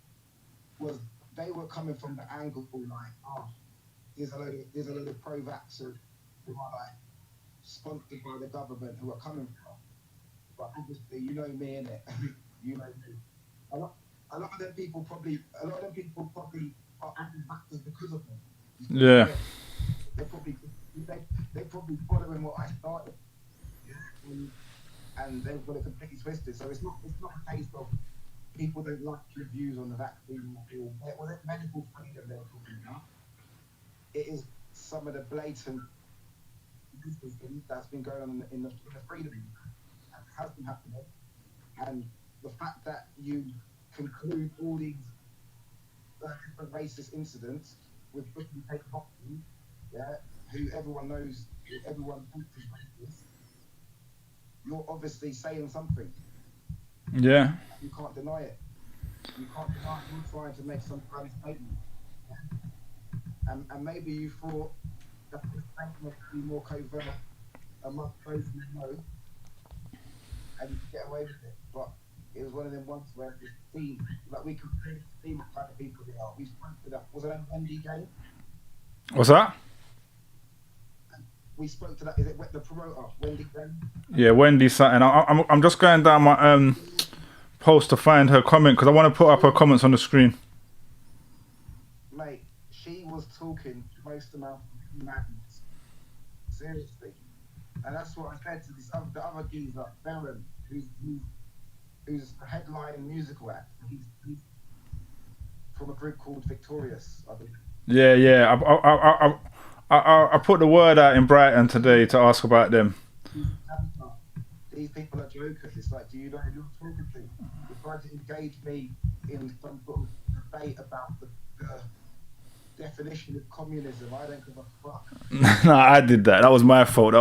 was they were coming from the angle like, there's a load of pro-vaxxers who are like sponsored by the government who are coming from. But obviously, you know me, innit? You know me. A lot of them people probably are anti-vaxxers because of them. Yeah. They're probably following what I started. And they've got it completely twisted. So it's not a case of people don't like your views on the vaccine or that medical freedom they're talking about. It is some of the blatant that's been going on in the freedom that has been happening, and the fact that you conclude all these different racist incidents with Katie Hopkins, who everyone knows, everyone thinks is racist. You're obviously saying something. Yeah. You can't deny it. You can't deny it. You're trying to make some kind of statement. And and maybe you thought that the statement would be more covert amongst those who know, and you could get away with it. But it was one of them ones where this team, like we could predict the team what kind of people they are. We spoke to that. Was it an Wendy game? What's that? We spoke to that. Is it the promoter, Wendy game? Yeah, Wendy Sutton. I'm just going down my post to find her comment because I want to put up her comments on the screen. Mate, she was talking most amount of madness. Seriously. And that's what I said to this the other geezer, Baron, who's the headline musical act. He's from a group called Victorious, I believe. Yeah. I put the word out in Brighton today to ask about them. These people are jokers. It's like, do you know who you're talking to? You're trying to engage me in some sort of debate about the definition of communism. I don't give a fuck. No, I did that. That was my fault.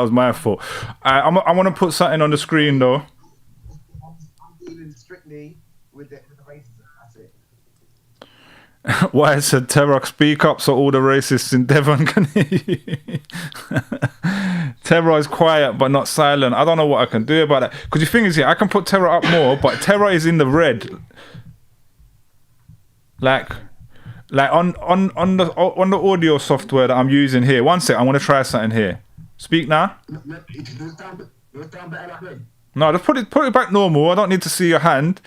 I want to put something on the screen though. I'm dealing strictly with the racism. That's it. Why said Terrock, speak up so all the racists in Devon can hear you. Terror is quiet but not silent. I don't know what I can do about that. Because the thing is, I can put Terror up more, but Terror is in the red. Like on the audio software that I'm using here. One sec, I want to try something here. Speak now. No, just put it back normal. I don't need to see your hand.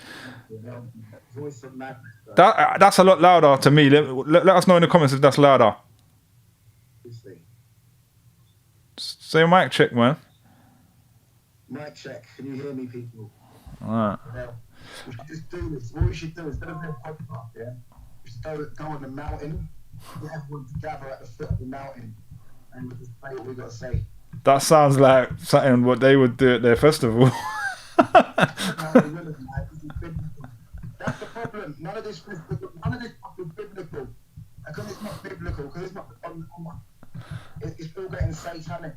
Voice of madness. That's a lot louder to me. Let us know in the comments if that's louder. Say mic check, man. Mic check. Can you hear me, people? Alright. We should just do this. What we should do is, instead of doing a podcast, we should go on the mountain, get everyone together at the foot of the mountain, and we'll just say what we got to say. That sounds like something what they would do at their festival. That's the problem. None of this is biblical. Because it's not biblical, because it's not it's all getting satanic.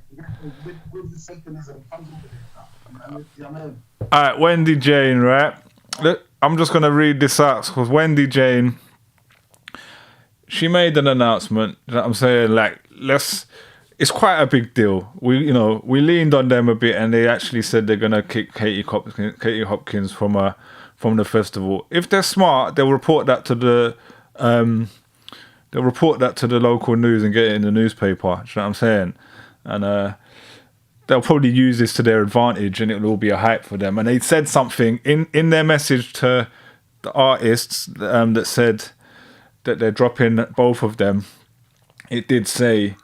With the Satanism comes with it. You know what I mean? Alright, Wendy Jane, right? I'm just gonna read this out because Wendy Jane, she made an announcement. You know what I'm saying? Like, it's quite a big deal. We leaned on them a bit, and they actually said they're gonna kick Katie Hopkins from the festival. If they're smart, they'll report that to the local news and get it in the newspaper. Do you know what I'm saying? And they'll probably use this to their advantage, and it'll all be a hype for them. And they said something in their message to the artists that said that they're dropping both of them. It did say,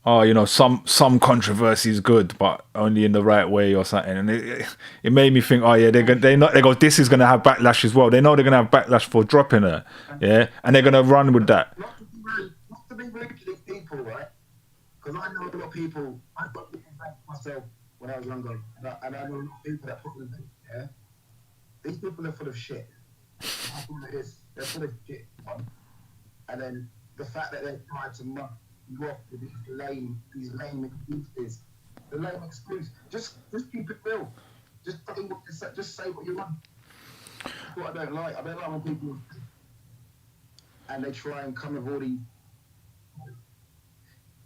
some controversy is good, but only in the right way or something. And it made me think, they go, this is going to have backlash as well. They know they're going to have backlash for dropping her, yeah, and they're going to run with that. Not to be rude to these people, right? Because I know a lot of people. I've got people back myself when I was younger, and I know a lot of people that put them in. Yeah, these people are full of shit. That's all it is. They're full of shit, man. And then the fact that they tried to muck you off with these lame excuses. The lame excuse. Just keep it real. Just say what you want. That's what I don't like. I don't like when people and they try and come with all these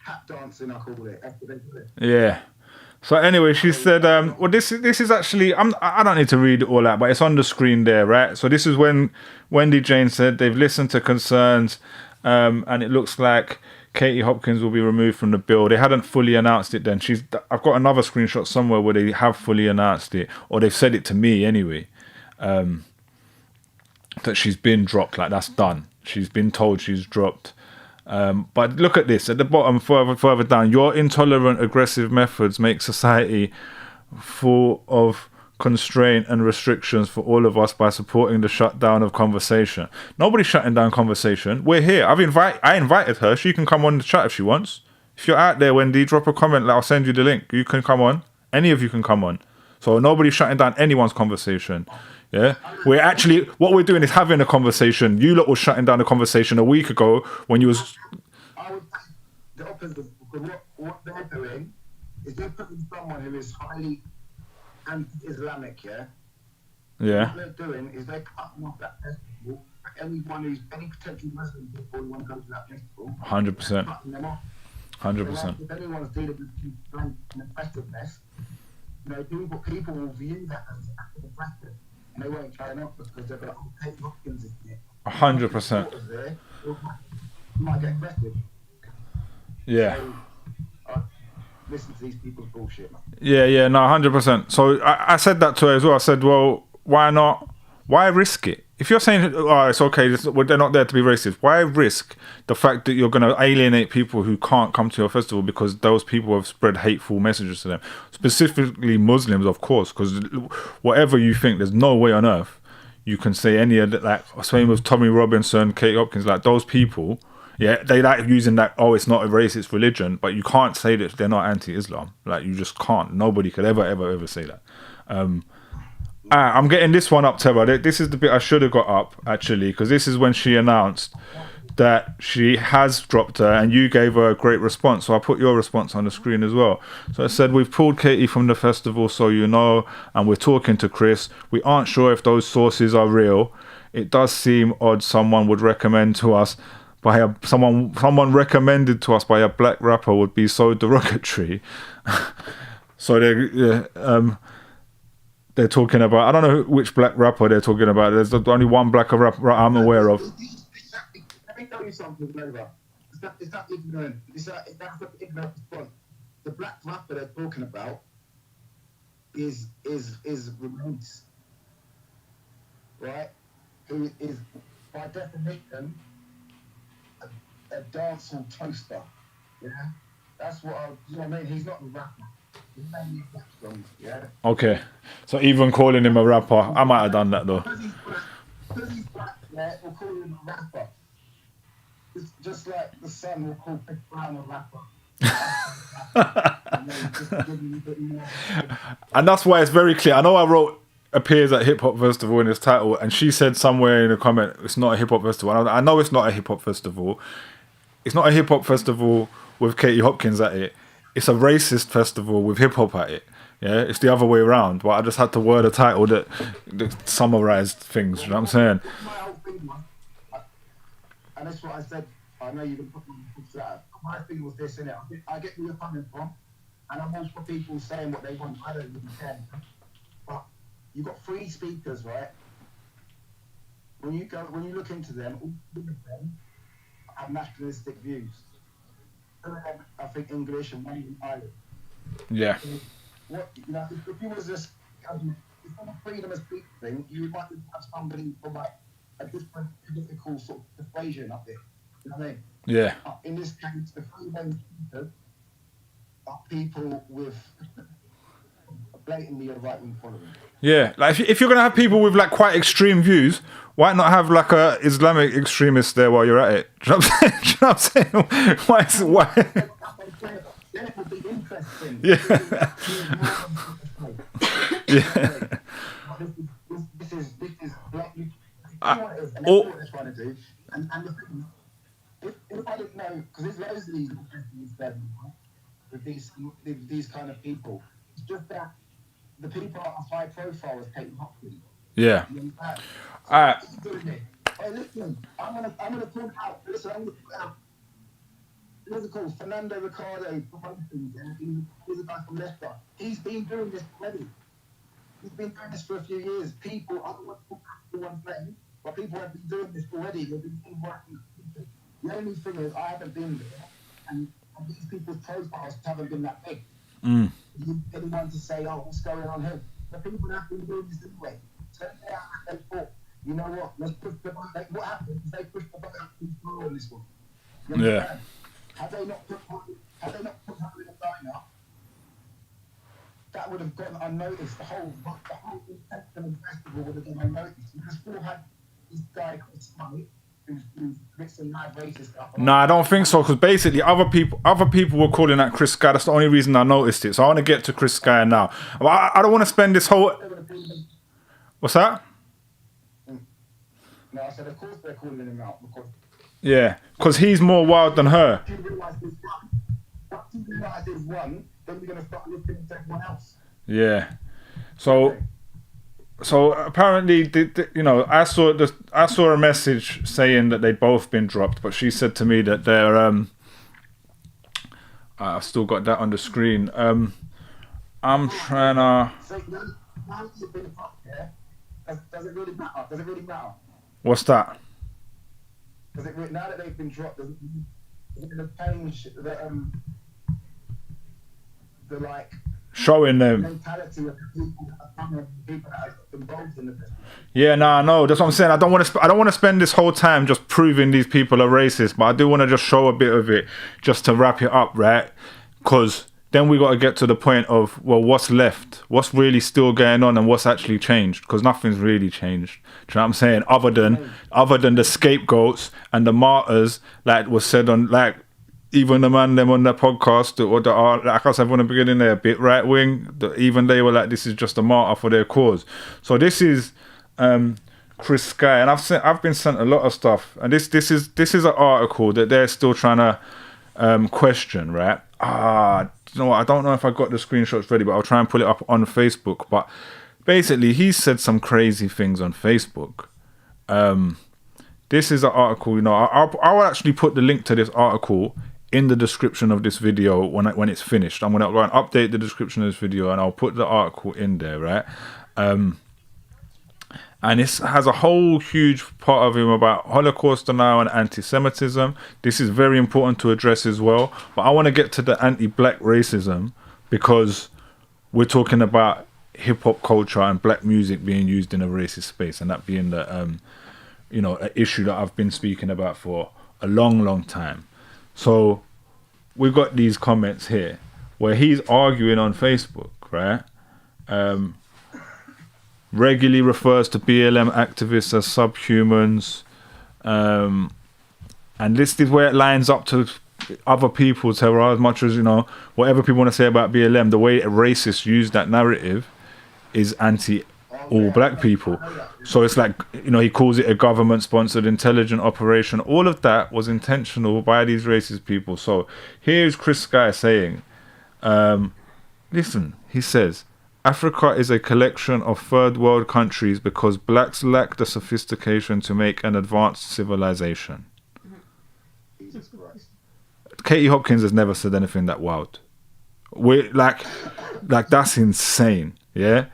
tap dancing, I call it. That's what they do. Yeah. So anyway, she said, well, this is actually, I don't need to read it all out, but it's on the screen there, right? So this is when Wendy Jane said they've listened to concerns, and it looks like Katie Hopkins will be removed from the bill. They hadn't fully announced it then. I've got another screenshot somewhere where they have fully announced it, or they've said it to me anyway, that she's been dropped, like that's done. She's been told she's dropped. But look at this at the bottom, further down. Your intolerant, aggressive methods make society full of constraint and restrictions for all of us by supporting the shutdown of conversation. Nobody's shutting down conversation. We're here. I invited her. She can come on the chat if she wants. If you're out there, Wendy, drop a comment. I'll send you the link. You can come on. Any of you can come on. So nobody's shutting down anyone's conversation. Yeah, we're actually, what we're doing is having a conversation. You lot was shutting down the conversation a week ago when you was. I would say the opposite, because what they're doing is they're putting someone who is highly anti-Islamic, yeah? Yeah. What they're doing is they're cutting off that festival anyone who's any potential Muslim people who want to go to that festival. 100%. 100%. If anyone's dealing with complaint and oppressiveness, you know, people will view that as oppressive, and they won't turn up because they're like, oh, Katie Hopkins is here. 100%. You might get aggressive. Yeah. So, listen to these people's bullshit. Yeah, no, 100%. So I said that to her as well. I said, well, why not? Why risk it? If you're saying, oh, it's okay, they're not there to be racist, why risk the fact that you're going to alienate people who can't come to your festival because those people have spread hateful messages to them? Specifically Muslims, of course, because whatever you think, there's no way on earth you can say any of that. Like, same with Tommy Robinson, Katie Hopkins, like those people, yeah, they like using that, oh, it's not a racist religion, but you can't say that they're not anti-Islam. Like, you just can't. Nobody could ever say that. I'm getting this one up, Tara. This is the bit I should have got up, actually, because this is when she announced that she has dropped her, and you gave her a great response. So I put your response on the screen as well. So it said, we've pulled Katie from the festival, so you know, and we're talking to Chris. We aren't sure if those sources are real. It does seem odd someone would recommend to us by someone recommended to us by a black rapper would be so derogatory. So they're talking about, I don't know which black rapper they're talking about. There's only one black rapper I'm aware of. Let me tell you something, Nova. It's not ignorant. That's not ignorant response. The black rapper they're talking about is Release, right? Who is, by definition, a dancehall toaster. Yeah? That's what you know what I mean? He's not a rapper. Yeah. Okay, so even calling him a rapper, I might have done that though. Because he's black, yeah, we'll call him a rapper. It's just like the Sun will call Big Brown a rapper. And that's why it's very clear. I know I wrote appears at hip hop festival in his title, and she said somewhere in a comment, it's not a hip hop festival. I know it's not a hip hop festival. It's not a hip hop festival with Katie Hopkins at it. It's a racist festival with hip hop at it. Yeah, it's the other way around. But I just had to word a title that summarized things. You know what I'm saying? My whole thing was, and that's what I said. I know you can put that. My thing was this, innit? I get where you're coming from, and I'm all for people saying what they want. I don't really care. But you've got free speakers, right? When you look into them, all of them have nationalistic views. I think English and one even Irish. Yeah. What, you know, if you was just it's not a freedom of speech thing, you might have somebody from like a different political sort of persuasion up there. You know what I mean? Yeah. In this case, the freedom speakers are people with blatantly a right-wing following. Yeah, like if you're gonna have people with like quite extreme views, why not have like a Islamic extremist there while you're at it? Do you know what I'm saying? Do you know what I'm saying? Why? Then it would be interesting. Yeah. Yeah. This is like you know what it is, and that's what they're trying to do. And the thing is, if I didn't know, because there's loads of these with these kind of people, it's just that the people are high profile as Katie Hopkins. Yeah. Hey, listen, I'm gonna pull out. Listen, I'm gonna pull out. What's it called? Fernando Ricardo Promotions, and he's a guy from Leicester. He's been doing this already. He's been doing this for a few years. People, I don't want to put everyone's name, but people have been doing this already. They've been working. The only thing is, I haven't been there, and these people's profiles haven't been that big. Anyone to say, oh, what's going on here? The people have been doing this anyway. So they thought, you know what? Let's push the button. Like, what happened is they pushed the button on this one. Yeah. Had they not put her in a lineup, that would have gone unnoticed. The whole festival would have gone unnoticed. You just still had this guy called Smite who's mixing mad racist stuff. No, I don't think so. Because basically, other people were calling out Chris Sky. That's the only reason I noticed it. So I want to get to Chris Sky now. I don't want to spend this whole. What's that? No, I said, of course they're calling him out. Yeah, because he's more wild than her. If you realise there's one, then you're going to start listening to everyone else. Yeah. So So apparently, I saw a message saying that they'd both been dropped, but she said to me that they're I've still got that on the screen. I'm trying to. So now you've been dropped, yeah? Does it really matter? Does it really matter? What's that? Now that they've been dropped, does it going to change the like showing them mentality of the people that are involved in the business? Yeah, no, that's what I'm saying. I don't want to spend this whole time just proving these people are racist, but I do want to just show a bit of it just to wrap it up, right? Because then we got to get to the point of, well, what's left? What's really still going on and what's actually changed? Because nothing's really changed. Do you know what I'm saying? Other than the scapegoats and the martyrs, like was said on, like, even the man them on the podcast, or like I said from the beginning, they're a bit right wing. Even they were like, this is just a martyr for their cause. So this is Chris Sky, and I've been sent a lot of stuff, and this is an article that they're still trying to question, right? You know what? I don't know if I got the screenshots ready, but I'll try and pull it up on Facebook. But basically, he said some crazy things on Facebook. This is an article, I'll actually put the link to this article in the description of this video when it's finished. I'm going to go and update the description of this video, and I'll put the article in there, right? And this has a whole huge part of him about Holocaust denial and anti-Semitism. This is very important to address as well. But I want to get to the anti-black racism, because we're talking about hip-hop culture and black music being used in a racist space, and that being the an issue that I've been speaking about for a long time. So we've got these comments here where he's arguing on Facebook, right? Regularly refers to BLM activists as subhumans, and this is where it lines up to other people's terror. As much as whatever people want to say about BLM, the way racists use that narrative is anti all black people. So it's like, he calls it a government-sponsored intelligent operation. All of that was intentional by these racist people. So here's Chris Sky saying, listen, he says, Africa is a collection of third world countries because blacks lack the sophistication to make an advanced civilization. Jesus Christ. Katie Hopkins has never said anything that wild. We're like that's insane, yeah?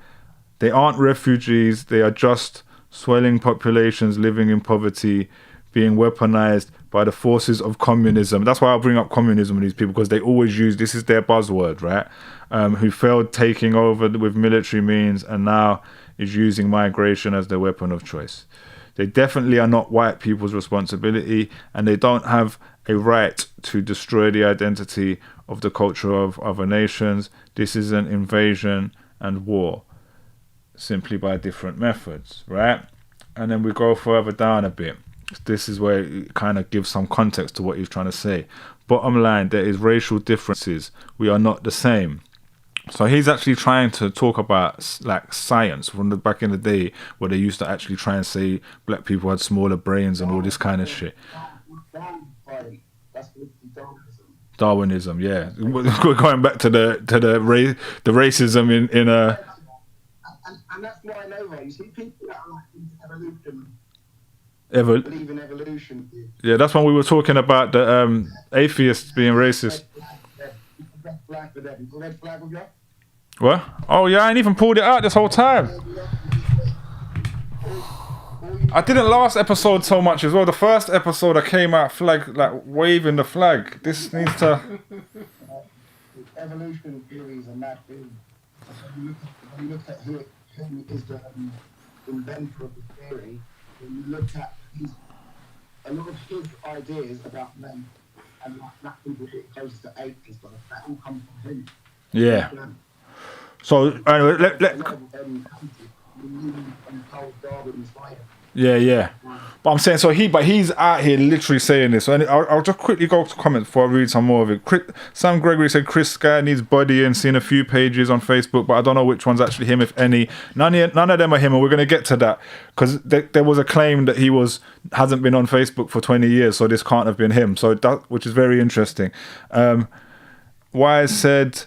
They aren't refugees, they are just swelling populations living in poverty, being weaponized by the forces of communism. That's why I bring up communism with these people, because they always use, this is their buzzword, right? Who failed taking over with military means and now is using migration as their weapon of choice. They definitely are not white people's responsibility, and they don't have a right to destroy the identity of the culture of other nations. This is an invasion and war, simply by different methods, right? And then we go further down a bit. This is where it kind of gives some context to what he's trying to say. Bottom line, there is racial differences. We are not the same. So he's actually trying to talk about like science from the back in the day, where they used to actually try and say black people had smaller brains and all this kind of shit. Darwinism, yeah. We're going back to the racism in a. And that's why I know, right? You see people that are like into evolution. Believe in evolution. Yeah, that's when we were talking about the atheists being racist. Red flag with them. Red flag with you? What? Oh yeah, I ain't even pulled it out this whole time. I didn't last episode so much as well. The first episode I came out flag, like waving the flag. This needs to. Evolution theories are mad things. When you look at who is the inventor of the theory, when you look at a lot of his ideas about men and like black people getting closer to 80s, but that all comes from him. Yeah. So let Yeah. But I'm saying, so he's out here literally saying this. So I'll just quickly go to comments before I read some more of it. Sam Gregory said Chris Sky needs body and seen a few pages on Facebook, but I don't know which one's actually him, if any. None of them are him, and we're going to get to that because there was a claim that he hasn't been on Facebook for 20 years, so this can't have been him. So that, which is very interesting. Wise said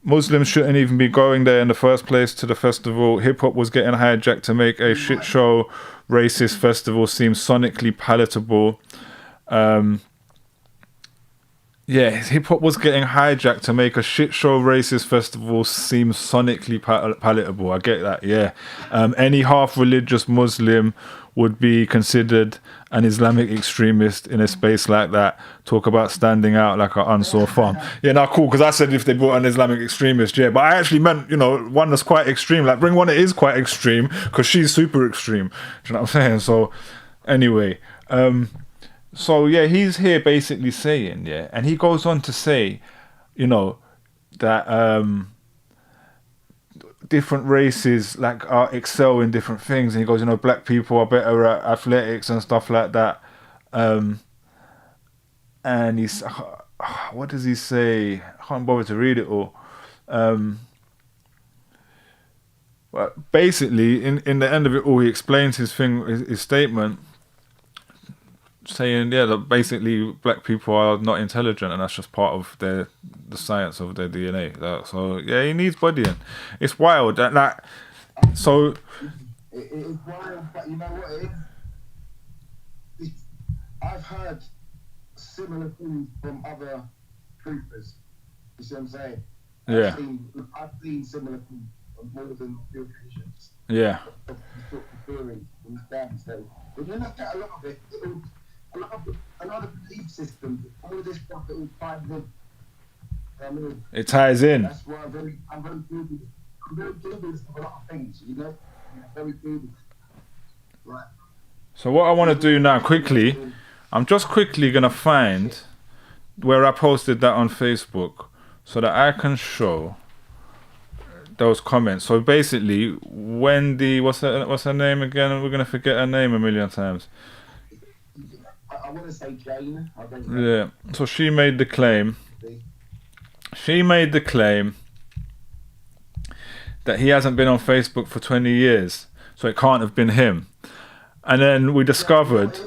Muslims shouldn't even be going there in the first place to the festival. Hip hop was getting hijacked to make a shit show racist festival seem sonically palatable. Hip hop was getting hijacked to make a shit show racist festival seem sonically palatable. I get that, yeah. Any half religious Muslim would be considered an Islamic extremist in a space like that. Talk about standing out like an unsore thumb. Yeah, no, cool, because I said if they brought an Islamic extremist, yeah, but I actually meant, one that's quite extreme. Like, bring one that is quite extreme, because she's super extreme. Do you know what I'm saying? So, anyway, so yeah, he's here basically saying, yeah, and he goes on to say, that different races excel in different things, and he goes, black people are better at athletics and stuff like that. And he's, what does he say? I can't bother to read it all. But basically, in the end of it all, he explains his statement, saying, that basically black people are not intelligent, and that's just part of the science of their DNA. So yeah, he needs bodying. It's wild. So it is wild, but you know what it is? I've heard similar things from other troopers. You see what I'm saying? Yeah. I've seen similar things on more than a few occasions. Yeah. Of sort of theories and stands. So when you look at a lot of it, a lot of belief systems, all of this stuff that all ties in. I mean, it ties in. That's why I'm very dubious. I'm very dubious of a lot of things, I'm very dubious. Right. So what I want to do now, quickly, I'm just quickly going to find where I posted that on Facebook so that I can show those comments. So basically, Wendy, what's her name again? We're going to forget her name a million times. I want to say Jane. Yeah. So she made the claim. She made the claim that he hasn't been on Facebook for 20 years, so it can't have been him. And then we discovered.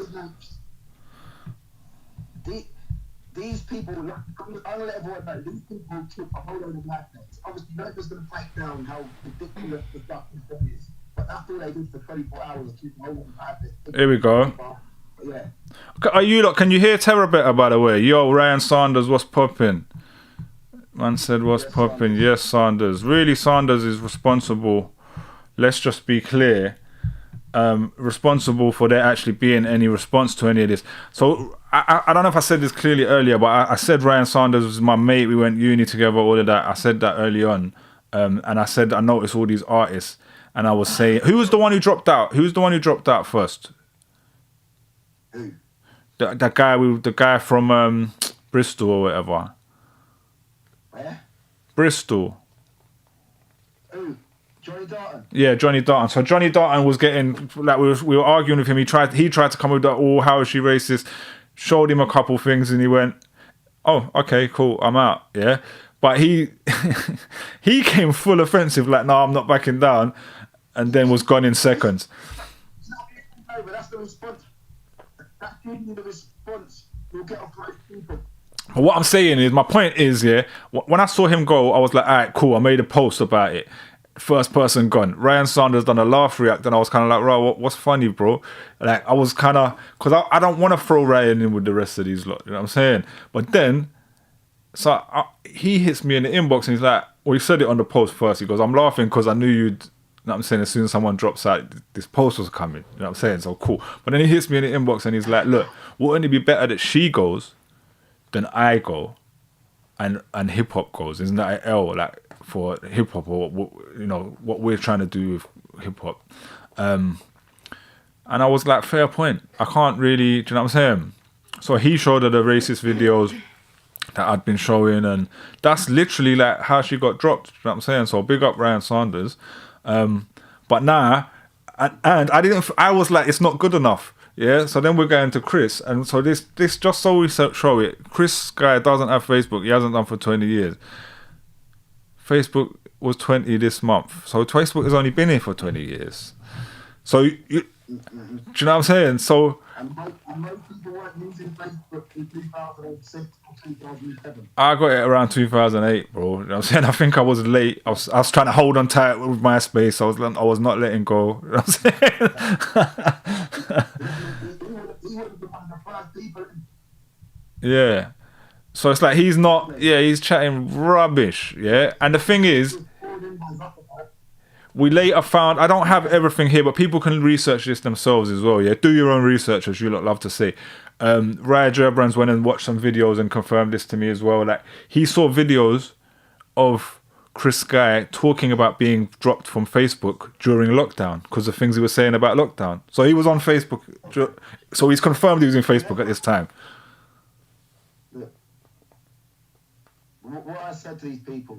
These people, I'm going to let everyone know, these people took a whole load of madness. Obviously, nobody's going to break down how ridiculous the stuff is, but that's all they did for 24 hours, keep a whole load of madness. Here we go. Yeah. Are you lot? Can you hear Terra better, by the way? Yo, Ryan Sanders, what's popping? Man said, what's popping? Yes, Sanders. Really, Sanders is responsible. Let's just be clear. Responsible for there actually being any response to any of this. So I don't know if I said this clearly earlier, but I said Ryan Sanders was my mate. We went uni together, all of that. I said that early on. And I said I noticed all these artists, and I was saying, who was the one who dropped out? Who's the one who dropped out first? Who? The guy from Bristol or whatever. Where? Bristol. Who? Johnny Darton. Yeah, Johnny Darton. So Johnny Darton was getting, like, we were arguing with him. He tried to come with that, how is she racist? Showed him a couple things, and he went, oh, okay, cool, I'm out. Yeah, but he came full offensive, like, no, I'm not backing down, and then was gone in seconds. No, but that's the response. That's giving the response. You'll get off right people. But what I'm saying is, my point is, yeah, when I saw him go, I was like, all right, cool. I made a post about it. First person gone. Ryan Sanders done a laugh react, and I was kind of like, right, what's funny, bro? Like, I was kind of, because I don't want to throw Ryan in with the rest of these lot, you know what I'm saying? But then, so he hits me in the inbox, and he's like, well, he said it on the post first. He goes, I'm laughing because I knew you'd, you know what I'm saying, as soon as someone drops out, this post was coming, you know what I'm saying? So cool. But then he hits me in the inbox, and he's like, look, wouldn't it be better that she goes than I go and hip hop goes? Isn't that an L, like, for hip hop, or what we're trying to do with hip hop? And I was like, fair point. I can't really, do you know what I'm saying? So he showed her the racist videos that I'd been showing, and that's literally like how she got dropped. Do you know what I'm saying? So big up Ryan Sanders. But nah, and I was like, it's not good enough. Yeah, so then we're going to Chris, and so this just so we show it, Chris guy doesn't have Facebook. He hasn't done for 20 years. Facebook was 20 this month, so Facebook has only been here for 20 years. So Do you know what I'm saying? So. And most people weren't using Facebook in 2006 or 2007. I got it around 2008, bro. You know what I'm saying? I think I was late. I was trying to hold on tight with MySpace. I was not letting go. You know what I'm saying? Yeah. So it's like he's chatting rubbish, yeah? And the thing is, we later found, I don't have everything here, but people can research this themselves as well, yeah? Do your own research, as you lot love to say. Raya Gerbrands went and watched some videos and confirmed this to me as well. Like, he saw videos of Chris Sky talking about being dropped from Facebook during lockdown because of things he was saying about lockdown. So he was on Facebook. So he's confirmed he was in Facebook at this time. Look, what I said to these people,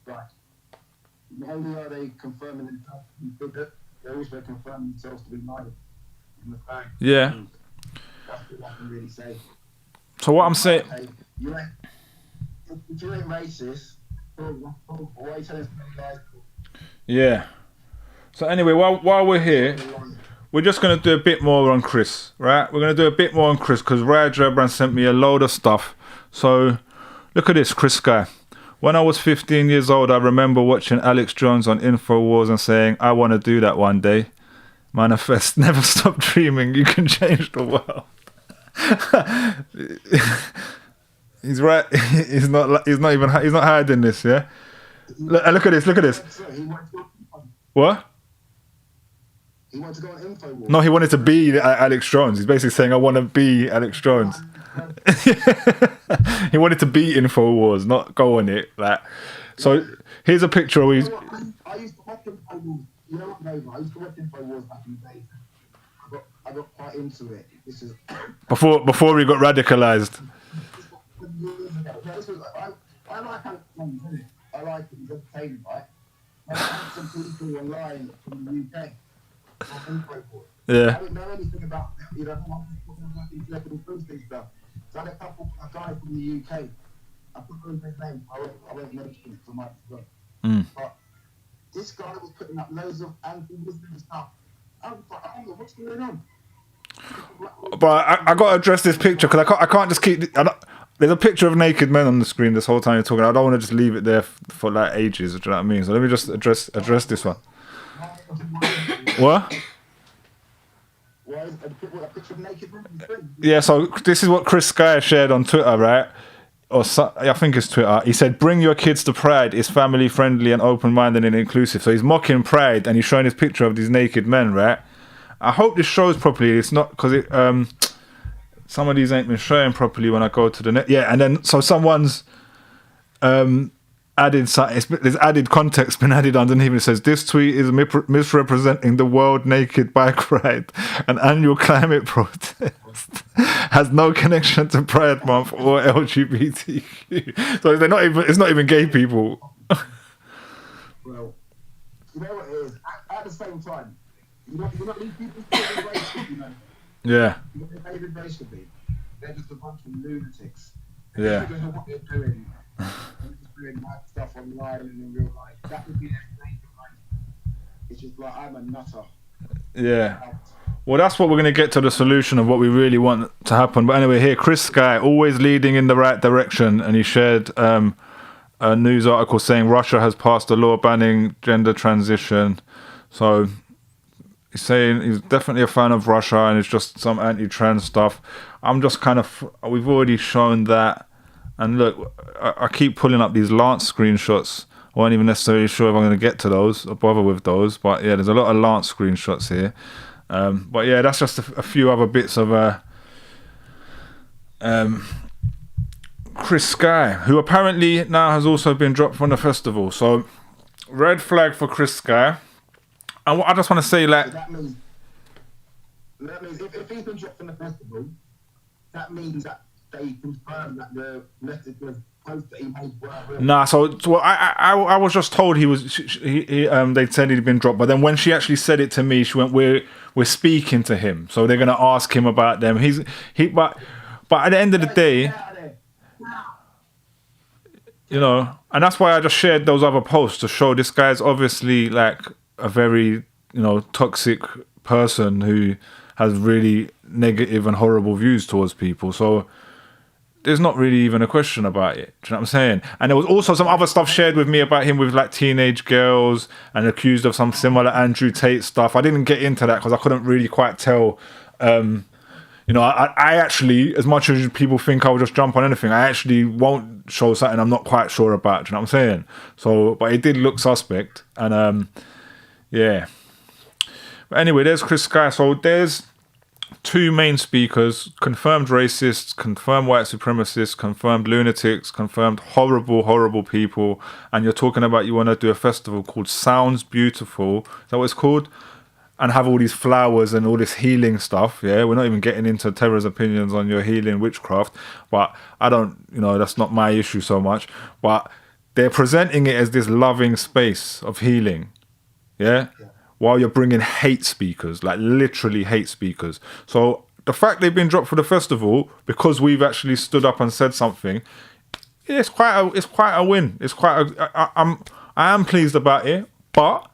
right, not only are they confirming themselves to be bigot, they also confirm themselves to be liars. Yeah. That's what I can really say. So what I'm saying... Okay, if you ain't racist, why are you telling us lies? Yeah. So anyway, while we're here, we're just going to do a bit more on Chris, right? We're going to do a bit more on Chris because Raya Gerbrands sent me a load of stuff. So look at this, Chris Sky. When I was 15 years old, I remember watching Alex Jones on InfoWars and saying, I want to do that one day. Manifest, never stop dreaming, you can change the world. He's right. He's not hiding this, yeah? Look at this. What? He wanted to go on InfoWars. No, he wanted to be Alex Jones. He's basically saying, I want to be Alex Jones. He wanted to be InfoWars, not go on it. Like, so here's a picture of I used to watch InfoWars. You know what, Nova? I used to watch InfoWars back in the day. I got quite into it. This is before he got radicalized. I like Alex Jones, innit? I like it. He's entertaining, right? I have some people online from the UK on InfoWars. Yeah. I didn't know anything about, you know, I'm just looking stuff. So I had a guy from the UK. I put his name. I won't mention it for my work. But this guy was putting up loads of anti-Muslim stuff. I was like, oh, what's going on? But I got to address this picture because I can't just keep. There's a picture of naked men on the screen this whole time you're talking. I don't want to just leave it there for like ages. Do you know what I mean? So let me just address this one. What? Yeah, so this is what Chris Sky shared on Twitter, right? I think it's Twitter. He said, bring your kids to Pride. It's family friendly and open-minded and inclusive. So he's mocking Pride and he's showing his picture of these naked men, right? I hope this shows properly. It's not because some of these ain't been showing properly when I go to the net. Yeah, and then so someone's added there's added context been added underneath. It says this tweet is misrepresenting the World Naked Bike Ride, an annual climate protest, has no connection to Pride Month or LGBTQ. So it's not even gay people. Well, you know what it is. At the same time, you know these people still race, you know. Yeah. You know what David Race should be? They're just a bunch of lunatics. Yeah. They don't know what they're doing. They're just doing mad stuff online and in real life. That would be their state of life. It's just like, I'm a nutter. Yeah. Well, that's what we're going to get to the solution of what we really want to happen. But anyway, here, Chris Sky, always leading in the right direction. And he shared a news article saying Russia has passed a law banning gender transition. So he's saying he's definitely a fan of Russia and it's just some anti-trans stuff. I'm just we've already shown that. And look, I keep pulling up these Lance screenshots. I wasn't even necessarily sure if I'm going to get to those or bother with those. But yeah, there's a lot of Lance screenshots here. But yeah, that's just a few other bits of Chris Sky, who apparently now has also been dropped from the festival. So red flag for Chris Sky. And I just want to say, like, that means if he's been dropped from the festival, that means that they confirm that the message was post that he made were real. Nah, so I was just told they said he'd been dropped, but then when she actually said it to me, she went, we're speaking to him, so they're gonna ask him about them. But at the end of the day, you know, and that's why I just shared those other posts to show this guy's obviously like a very, you know, toxic person who has really negative and horrible views towards people. So there's not really even a question about it. Do you know what I'm saying? And there was also some other stuff shared with me about him with like teenage girls and accused of some similar Andrew Tate stuff. I didn't get into that because I couldn't really quite tell. You know, I actually, as much as people think I'll just jump on anything, I actually won't show something I'm not quite sure about. Do you know what I'm saying? So, but it did look suspect. And yeah. But anyway, there's Chris Sky. So there's 2 main speakers, confirmed racists, confirmed white supremacists, confirmed lunatics, confirmed horrible, horrible people. And you're talking about you want to do a festival called Sounds Beautiful. Is that what it's called? And have all these flowers and all this healing stuff. Yeah, we're not even getting into Terra's opinions on your healing witchcraft. But I don't, you know, that's not my issue so much. But they're presenting it as this loving space of healing. Yeah. While you're bringing hate speakers, like literally hate speakers. So the fact they've been dropped for the festival because we've actually stood up and said something, yeah, it's quite a win. It's I am pleased about it. But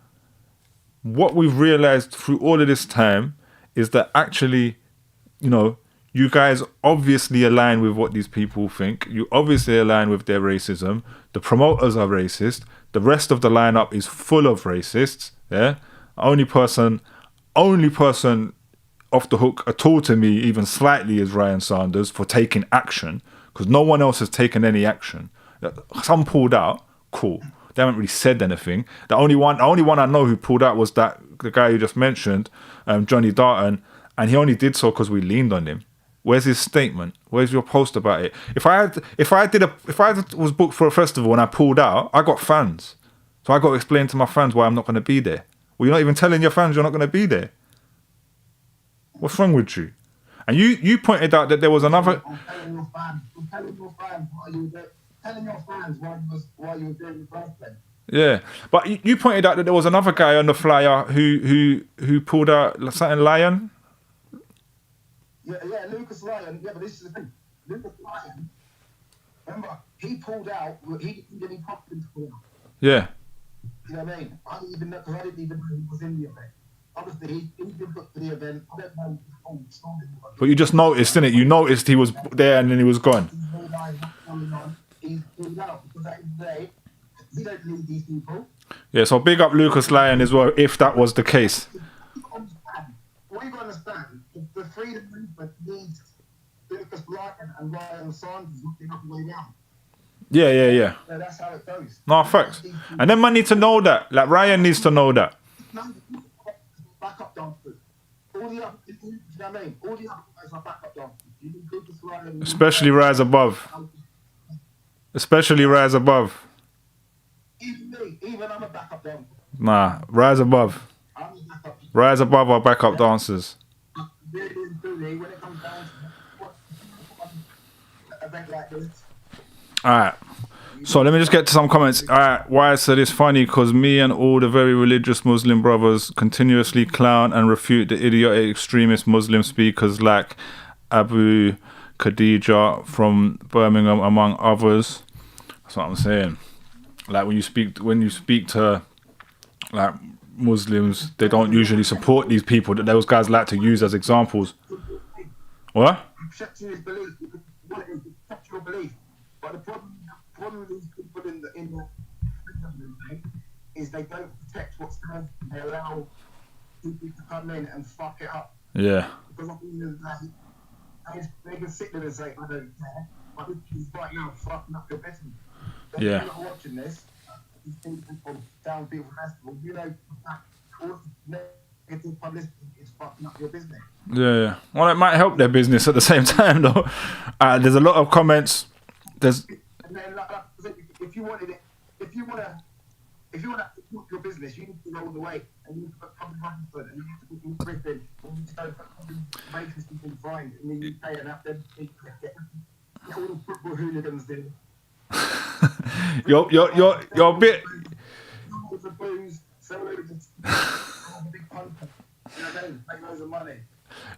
what we've realized through all of this time is that actually, you know, you guys obviously align with what these people think. You obviously align with their racism. The promoters are racist. The rest of the lineup is full of racists. Yeah. Only person off the hook at all to me, even slightly, is Ryan Sanders for taking action, because no one else has taken any action. Some pulled out, cool. They haven't really said anything. The only one I know who pulled out was the guy you just mentioned, Johnny Darton, and he only did so because we leaned on him. Where's his statement? Where's your post about it? If I was booked for a festival and I pulled out, I got fans, so I got to explain to my fans why I'm not going to be there. Well, you're not even telling your fans you're not going to be there. What's wrong with you? And you pointed out that there was another. I'm telling your fans why you were telling your fans why you were doing the first place. Yeah, but you pointed out that there was another guy on the flyer who pulled out something Lion. Yeah, Lucas Lyon. Yeah, but this is the thing. Lucas Lyon. Remember, he pulled out. He didn't get any confidence to pull out. Yeah. You know what I mean? I didn't even know, because I didn't even know he was in the event. Obviously, he did book for the event. I don't know the whole story. But you just noticed, didn't it? You noticed he was there and then he was gone. He's pulled out because at the day, he don't lead these people. Yeah, so big up Lucas Lyon as well, if that was the case. What you got to understand, the freedom movement needs Lucas Lyon and Ryan Sanders looking up the way down. Yeah. So that's how it goes. No, facts. And then man need to know that. Like Ryan needs to know that. Backup dancers. All the other, you know what I mean? All the other guys are backup dancers. You need Lucas Lyon. Especially Rise Above. Even me, even I'm a backup dancer. Nah, Rise Above. I'm a backup. Rise Above are backup dancers. Really and truly, when it comes down to an event like this. Alright. So let me just get to some comments. Alright, why I said it's funny because me and all the very religious Muslim brothers continuously clown and refute the idiotic extremist Muslim speakers like Abu Khadija from Birmingham, among others. That's what I'm saying. Like when you speak to like Muslims, they don't usually support these people that those guys like to use as examples. What? Accepting his belief, accept your belief. But the problem with these people in the movement is they don't protect what's there. They allow people to come in and fuck it up. Yeah. Because at the end of the day, they can sit there and say, I don't care. But this is right now fucking up your business. So yeah. If you're not watching this, these people down people festival, you know, all the negative publicity is fucking up your business. Yeah. Well, it might help their business at the same time, though. There's a lot of comments. And then, if you want to support your business, you need to go all the way, and you need to put public transport, and you need to put everything, and you need to go racist people find in the UK, and have them get all the football hooligans there. You're a bit.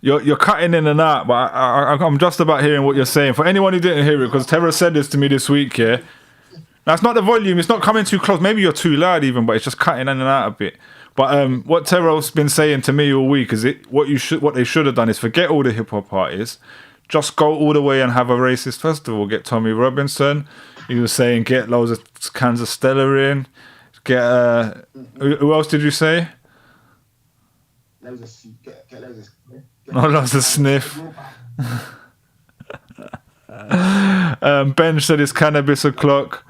You're cutting in and out, but I'm just about hearing what you're saying. For anyone who didn't hear it, because Terra said this to me this week, That's not the volume. It's not coming too close. Maybe you're too loud even, but it's just cutting in and out a bit. But what Terrell's been saying to me all week is what they should have done is forget all the hip hop artists, just go all the way and have a racist festival. Get Tommy Robinson. He was saying get loads of cans of Stella in. Get who else did you say? Loads of Sniff. Ben said it's cannabis o'clock.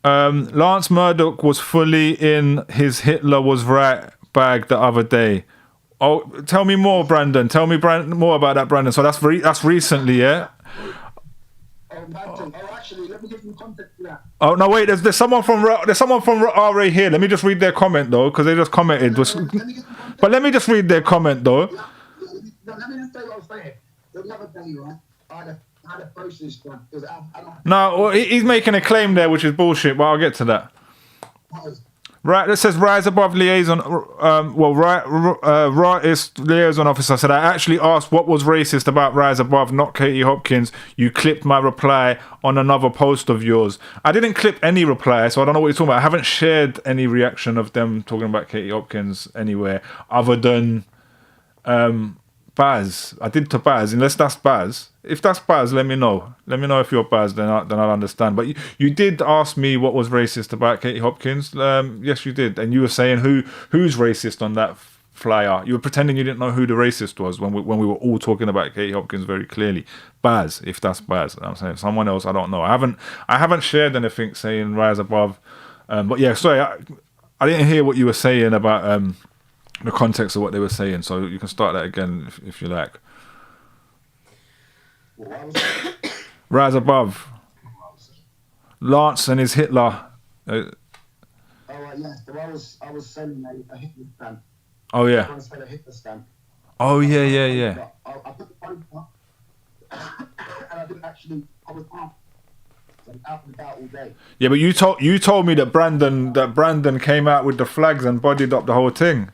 Lance Murdoch was fully in his Hitler was right bag the other day. Oh, tell me more, Brandon. Tell me more about that, Brandon. So that's recently, yeah? Actually, let me give you context to that. Oh no, wait. There's someone from RA here. Let me just read their comment though, because they just commented. But let me just read their comment though. Let me just say what I was saying. The other day, right? I had a postage stamp. No, well, he's making a claim there, which is bullshit. But I'll get to that. Right, it says Rise Above Liaison. Rightist Liaison Officer said, I actually asked what was racist about Rise Above, not Katie Hopkins. You clipped my reply on another post of yours. I didn't clip any reply, so I don't know what you're talking about. I haven't shared any reaction of them talking about Katie Hopkins anywhere other than Baz. I did to Baz, unless that's Baz. If that's Baz, let me know. Let me know if you're Baz, then I'll understand. But you did ask me what was racist about Katie Hopkins. Yes, you did. And you were saying who's racist on that flyer. You were pretending you didn't know who the racist was when we were all talking about Katie Hopkins very clearly. Baz, if that's Baz. I'm saying someone else, I don't know. I haven't shared anything saying Rise Above. But yeah, sorry, I didn't hear what you were saying about the context of what they were saying. So you can start that again if you like. Rise Above. Lance and his Hitler. Yes. So I was selling a Hitler stamp. Oh yeah. I was selling a Hitler stamp. Oh yeah. I put the phone up, and I didn't actually. I was out. So out and about all day. Yeah, but you told me that Brandon came out with the flags and bodied up the whole thing.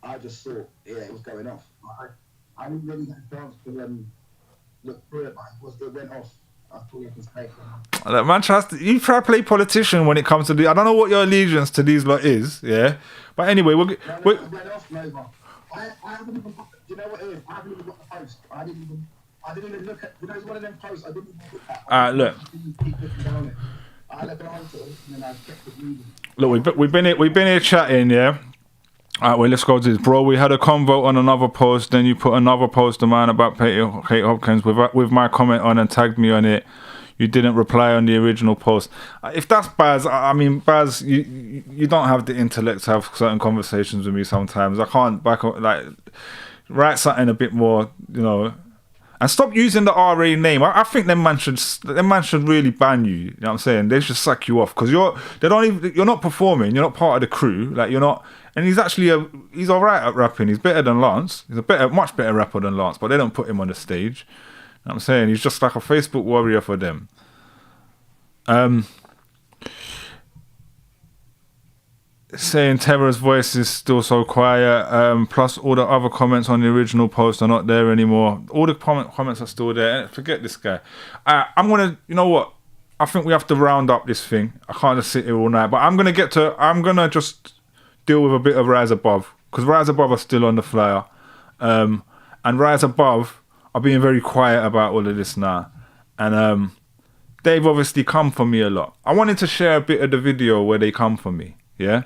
I just thought, it was going off. I didn't really get a chance to look through it, but it went off. I thought it was fake. That man you try to play politician when it comes to I don't know what your allegiance to these lot is, yeah. But anyway, we'll it went off, Nova. I haven't even got. Do you know what it is? I haven't even got the post. I didn't even look at. It's one of them posts. I didn't even look at. Look. I let go onto it and then I kept it moving. Look, we've been here chatting, yeah. Alright, well, let's go to this, bro. We had a convo on another post. Then you put another post of mine about Katie Hopkins with my comment on and tagged me on it. You didn't reply on the original post. If that's Baz, I mean, Baz, you don't have the intellect to have certain conversations with me sometimes. I can't write something a bit more, and stop using the RA name. I think them man should really ban you. You know what I'm saying? They should sack you off because you're not performing. You're not part of the crew. Like you're not. And he's alright at rapping. He's better than Lance. He's much better rapper than Lance, but they don't put him on the stage. You know what I'm saying? He's just like a Facebook warrior for them. Saying Terror's voice is still so quiet. Plus all the other comments on the original post are not there anymore. All the comments are still there. Forget this guy. I'm gonna, you know what? I think we have to round up this thing. I can't just sit here all night. But I'm gonna just deal with a bit of Rise Above, because Rise Above are still on the flyer, and Rise Above are being very quiet about all of this now, and they've obviously come for me a lot. I wanted to share a bit of the video where they come for me, yeah,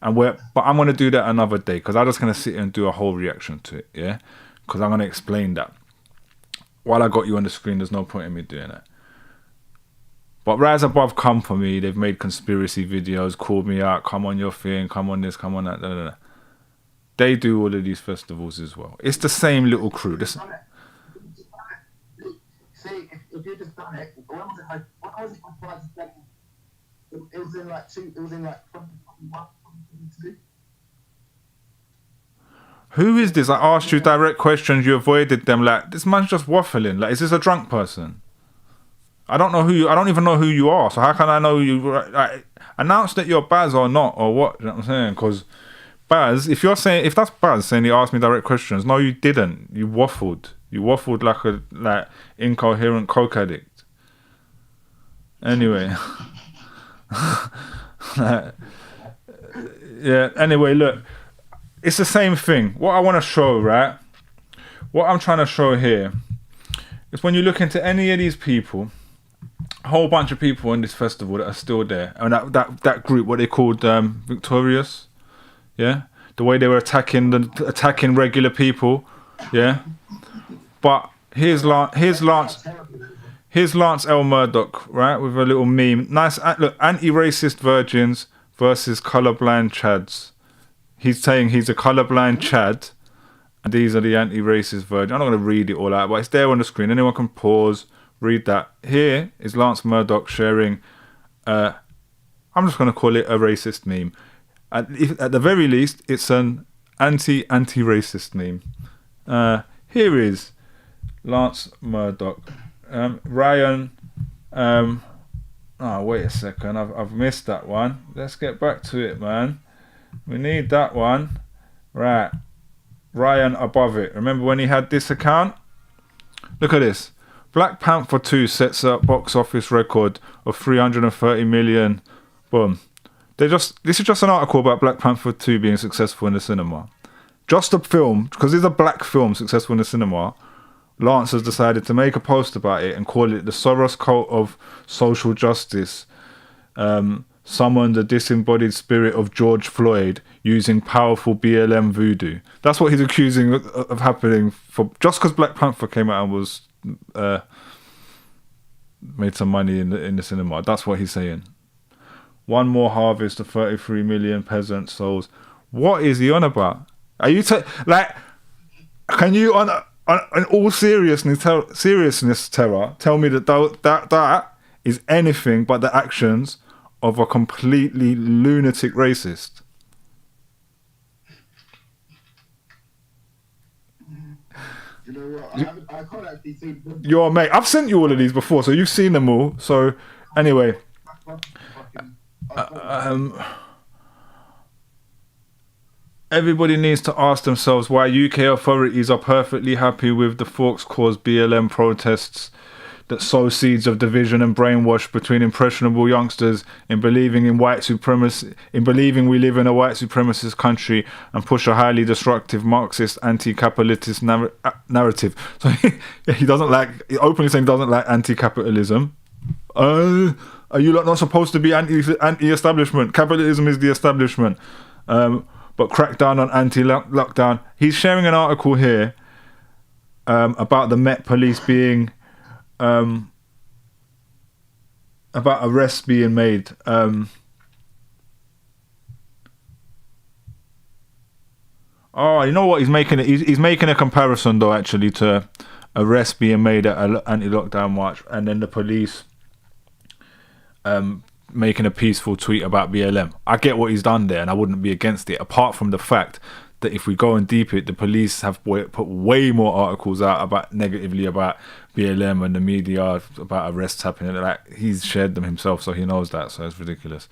but I'm gonna do that another day because I'm just gonna sit here and do a whole reaction to it, yeah, because I'm gonna explain that. While I got you on the screen, there's no point in me doing it. But Rise Above come for me. They've made conspiracy videos, called me out, come on your thing, come on this, come on that. Da. They do all of these festivals as well. It's the same little crew. See, if you just done it, when was it? It was in like 2022. Who is this? I asked you direct questions, you avoided them. Like, this man's just waffling. Like, is this a drunk person? I don't even know who you are. So how can I know you? Like, announce that you're Baz or not, or what? You know what I'm saying? Because Baz, if that's Baz saying he asked me direct questions, no, you didn't. You waffled. You waffled like a incoherent coke addict. Anyway, Yeah, anyway, look, it's the same thing. What I want to show, right? What I'm trying to show here is when you look into any of these people, a whole bunch of people in this festival that are still there, and that group, what they called Victorious, yeah, the way they were attacking regular people, yeah. But here's Lance L. Murdoch, right, with a little meme. Nice, look, anti-racist virgins versus colorblind chads. He's saying he's a colorblind chad, and these are the anti-racist virgins. I'm not going to read it all out, but it's there on the screen. Anyone can pause, read that. Here is Lance Murdoch sharing, I'm just going to call it a racist meme. At the very least, it's an anti-racist meme. Here is Lance Murdoch. Ryan, oh, wait a second, I've missed that one. Let's get back to it, man. We need that one. Right. Ryan above it. Remember when he had this account? Look at this. Black Panther 2 sets a box office record of 330 million. Boom. This is just an article about Black Panther 2 being successful in the cinema. Just a film, because it's a black film successful in the cinema. Lance has decided to make a post about it and call it the Soros cult of social justice. Summon the disembodied spirit of George Floyd using powerful BLM voodoo. That's what he's accusing of happening for just because Black Panther came out and was made some money in the cinema. That's what he's saying. One more harvest of 33 million peasant souls. What is he on about? Are you can you in all seriousness, Terra, tell me that is anything but the actions of a completely lunatic racist? You know what? I can't actually see them. Your mate, I've sent you all of these before, so you've seen them all. So anyway, everybody needs to ask themselves why UK authorities are perfectly happy with the Forks Cause BLM protests that sow seeds of division and brainwash between impressionable youngsters in believing in white supremacy, in believing we live in a white supremacist country, and push a highly destructive Marxist anti-capitalist narrative. So he doesn't like, openly saying doesn't like anti-capitalism. Are you not supposed to be anti-establishment? Capitalism is the establishment. But crack down on anti-lockdown. He's sharing an article here about the Met Police being about arrests being made. You know what? He's making a comparison though, actually, to arrests being made at an anti-lockdown march, and then the police making a peaceful tweet about BLM. I get what he's done there, and I wouldn't be against it. Apart from the fact that if we go in deep it, the police have put way more articles out negatively about BLM, and the media about arrests happening. Like, he's shared them himself, so he knows that. So it's ridiculous.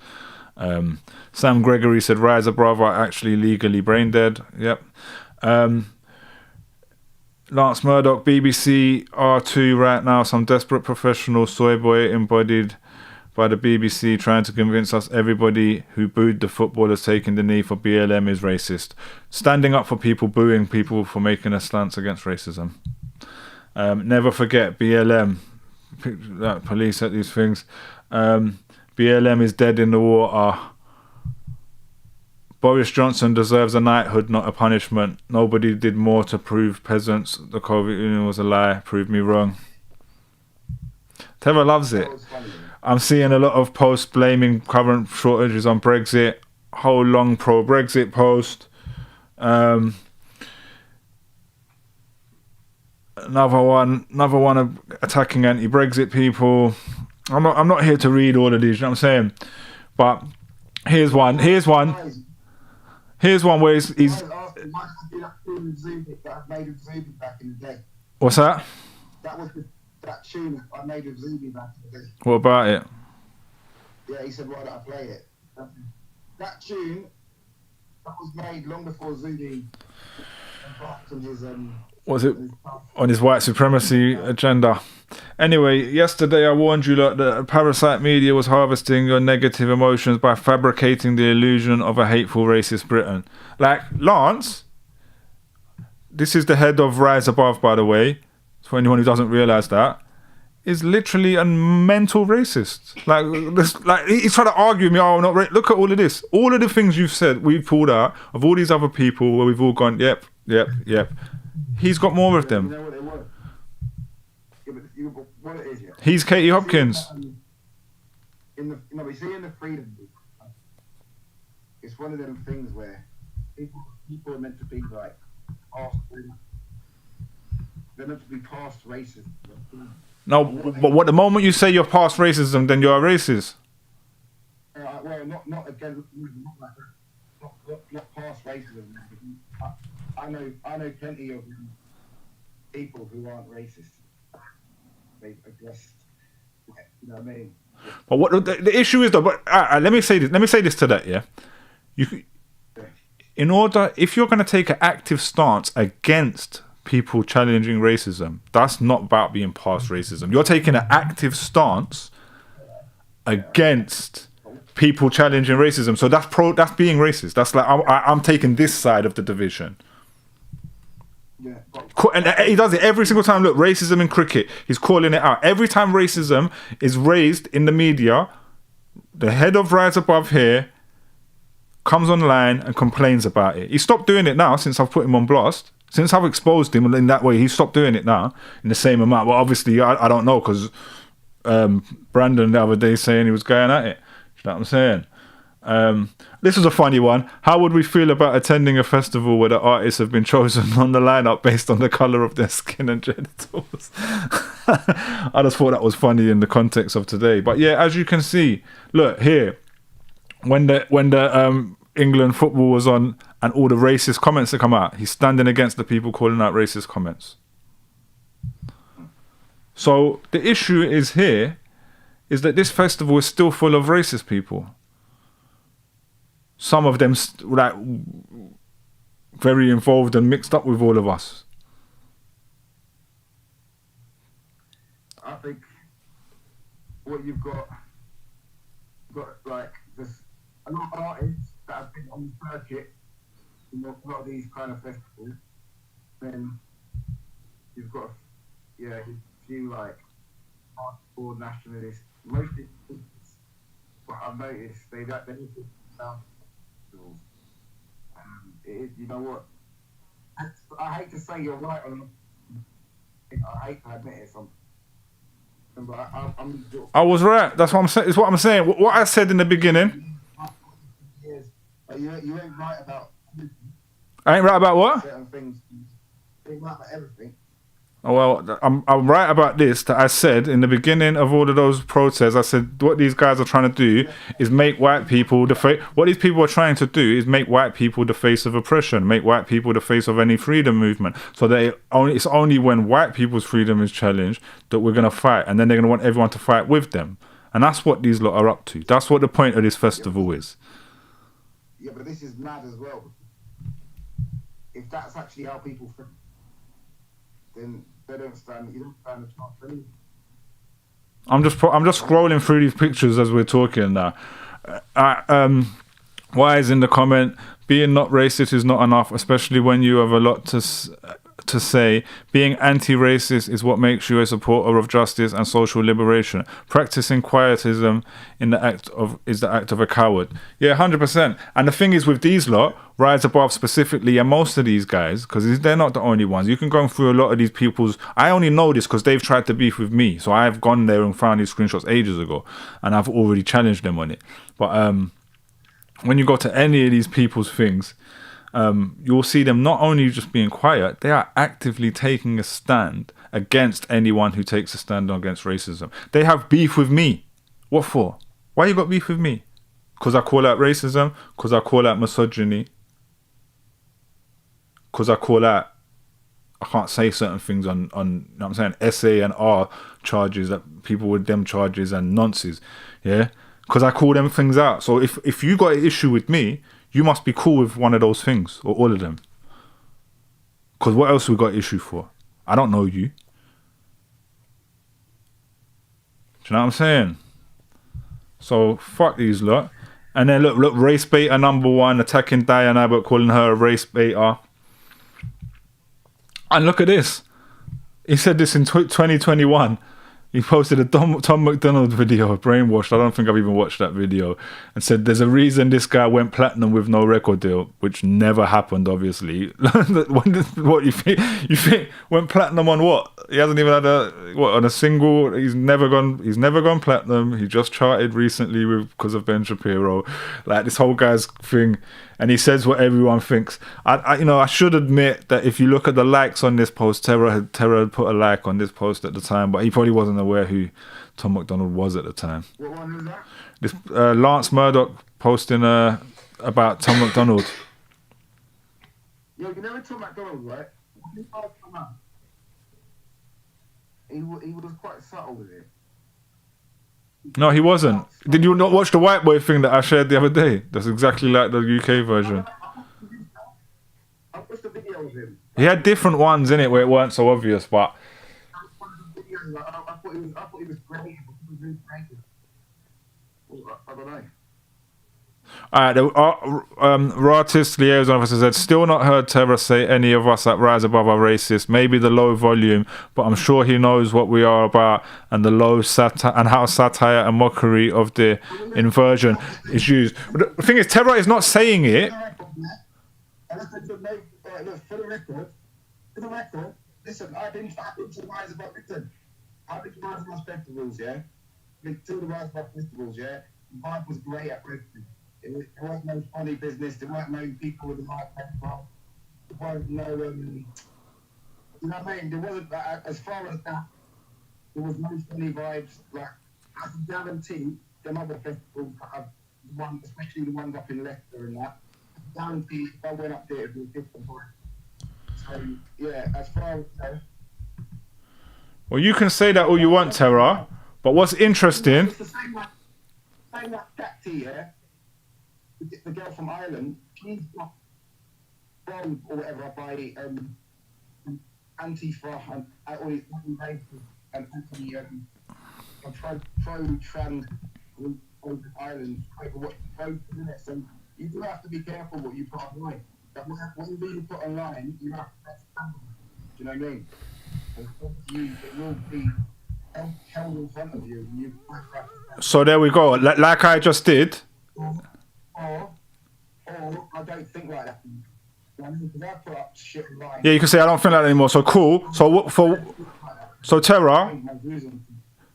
Sam Gregory said, "Rise above are actually legally brain dead." Yep. Lance Murdoch, BBC R2 right now. Some desperate professional soy boy embodied by the BBC trying to convince us everybody who booed the footballers taking the knee for BLM is racist. Standing up for people, booing people for making a stance against racism. Never forget BLM. Police at these things. BLM is dead in the water. Boris Johnson deserves a knighthood, not a punishment. Nobody did more to prove peasants the COVID Union was a lie. Prove me wrong. Teva loves it. I'm seeing a lot of posts blaming current shortages on Brexit. Whole long pro-Brexit post. Another one of attacking anti-Brexit people. I'm not here to read all of these, you know what I'm saying? But here's one where he's What's that? That was that tune I made with Zuby back in the day. What about it? Yeah, he said, why don't I play it? That tune, that was made long before Zuby embarked on his Was it on his white supremacy agenda? Anyway, yesterday I warned you that the parasite media was harvesting your negative emotions by fabricating the illusion of a hateful racist Britain. Like, Lance, this is the head of Rise Above, by the way, for anyone who doesn't realise that, is literally a mental racist. Like he's trying to argue with me, oh, not look at all of this. All of the things you've said, we've pulled out of all these other people where we've all gone, yep. He's got more of them. You know what they want? Yeah, but what it is, yeah. He's Katie Hopkins. In the freedom, it's one of them things where people are meant to be like they're meant to be past racist. No, but what the moment you say you're past racism, then you're a racist. Well, not again, not past racism. I know plenty of people who aren't racist. They've addressed, you know what I mean. But what the issue is, though. But let me say this. Let me say this to that. Yeah, if you're going to take an active stance against people challenging racism, that's not about being past racism. You're taking an active stance against people challenging racism. So that's being racist. That's like I'm taking this side of the division. Yeah. And he does it every single time. Look, racism in cricket, he's calling it out. Every time racism is raised in the media, the head of Rise Above here comes online and complains about it. He stopped doing it now since I've put him on blast. Since I've exposed him in that way, he stopped doing it now in the same amount. Well, obviously, I don't know, because Brandon the other day saying he was going at it. You know what I'm saying? This was a funny one. How would we feel about attending a festival where the artists have been chosen on the lineup based on the colour of their skin and genitals? I just thought that was funny in the context of today. But yeah, as you can see, look here, when the England football was on and all the racist comments that come out, he's standing against the people calling out racist comments. So the issue is that this festival is still full of racist people. Some of them like very involved and mixed up with all of us. I think what you've got like this a lot of artists that have been on the circuit in a lot of these kind of festivals. Then you've got a few like hardcore nationalists. Most people, what I've noticed, they need to down. You know what? I hate to say you're right on. I hate to admit it. But I was right. That's what I'm saying. It's what I'm saying. What I said in the beginning. Yes, you ain't right about. I ain't right about what? Certain things. You ain't right about everything. Oh, well, I'm right about this, that I said in the beginning of all of those protests, I said what these guys are trying to do is make white people the face. What these people are trying to do is make white people the face of oppression, make white people the face of any freedom movement. So that it's only when white people's freedom is challenged that we're going to fight, and then they're going to want everyone to fight with them. And that's what these lot are up to. That's what the point of this festival is. Yeah, but this is mad as well. If that's actually how people think, then they don't stand. You don't stand a chance for anything. I'm just scrolling through these pictures as we're talking now. Why is in the comment, being not racist is not enough, especially when you have a lot to say. Being anti-racist is what makes you a supporter of justice and social liberation. Practicing quietism is the act of a coward. Yeah, 100%. And the thing is with these lot, Rise Above specifically, and most of these guys, because they're not the only ones. You can go through a lot of these people's. I only know this because they've tried to beef with me, so I've gone there and found these screenshots ages ago, and I've already challenged them on it. But when you go to any of these people's things, you'll see them not only just being quiet, they are actively taking a stand against anyone who takes a stand against racism. They have beef with me. What for? Why you got beef with me? Because I call out racism? Because I call out misogyny? Because I call out, I can't say certain things on you know what I'm saying, SA and R charges, that people with them charges and nonsense, yeah? Because I call them things out. So if you got an issue with me, you must be cool with one of those things, or all of them. Because what else we got issue for? I don't know you. Do you know what I'm saying? So fuck these lot. And then look, race baiter #1 attacking Diana but calling her a race baiter. And look at this. He said this in 2021. He posted a Tom McDonald video, Brainwashed. I don't think I've even watched that video. And said there's a reason this guy went platinum with no record deal, which never happened, obviously. What you think? You think went platinum on what? He hasn't even had on a single. He's never gone platinum. He just charted recently because of Ben Shapiro. Like this whole guy's thing. And he says what everyone thinks. I should admit that if you look at the likes on this post, Terra had put a like on this post at the time, but he probably wasn't aware who Tom McDonald was at the time. What one is that? This Lance Murdoch posting about Tom McDonald. Yo, you know Tom McDonald, right? He was quite subtle with it. No, he wasn't. Did you not watch the white boy thing that I shared the other day? That's exactly like the UK version. I watched the video of him. He had different ones in it where it weren't so obvious, but I thought he was great. I don't know. Alright, the artist liaison officer said, still not heard Terra say any of us that rise above are racist. Maybe the low volume, but I'm sure he knows what we are about and the low satire and how satire and mockery of the inversion is used. But the thing is, Terra is not saying it. For the record, listen, I've been to Rise Above, listen, I've been to Rise Above festivals, yeah? Been to the Rise Above festivals, yeah? The vibe was great at Bristol. There wasn't no funny business. There weren't no people with the right background. There weren't no, you know what I mean? There wasn't, as far as that, there was no funny vibes. Like, I can guarantee them other festivals that have one, especially the ones up in Leicester and that, I guarantee if I went up there, it would be a different vibe. So, yeah, as far as... Well, you can say that all you want, Terra, but what's interesting... It's the same like Katy, yeah? The girl from Ireland, she's got wrong or whatever by Antifa and all these and pro-trans on Ireland, pro-internet. So you do have to be careful what you put online. But when you put online, you have to do you know what I mean? It will be held in front of you. So there we go. Like I just did. Or I don't think like that. Because I put up shit online. Yeah, you can say I don't think like that anymore. So cool. So Terra.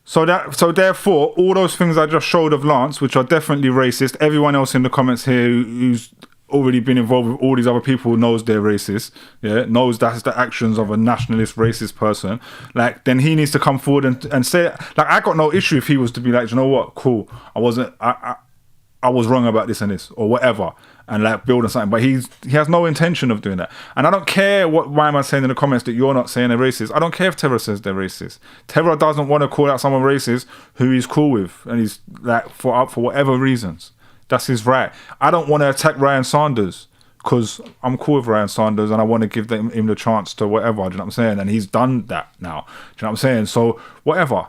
So therefore, all those things I just showed of Lance, which are definitely racist. Everyone else in the comments here who's already been involved with all these other people knows they're racist. Yeah, knows that's the actions of a nationalist, racist person. Like, then he needs to come forward and say, like, I got no issue if he was to be like, you know what, cool. I was wrong about this and this or whatever, and like building something, but he has no intention of doing that. And I don't care why am I saying in the comments that you're not saying they're racist. I don't care if Terra says they're racist. Terra doesn't want to call out someone racist who he's cool with and he's like for whatever reasons. That's his right. I don't want to attack Ryan Sanders because I'm cool with Ryan Sanders and I want to give him the chance to whatever. Do you know what I'm saying? And he's done that now. Do you know what I'm saying? So whatever,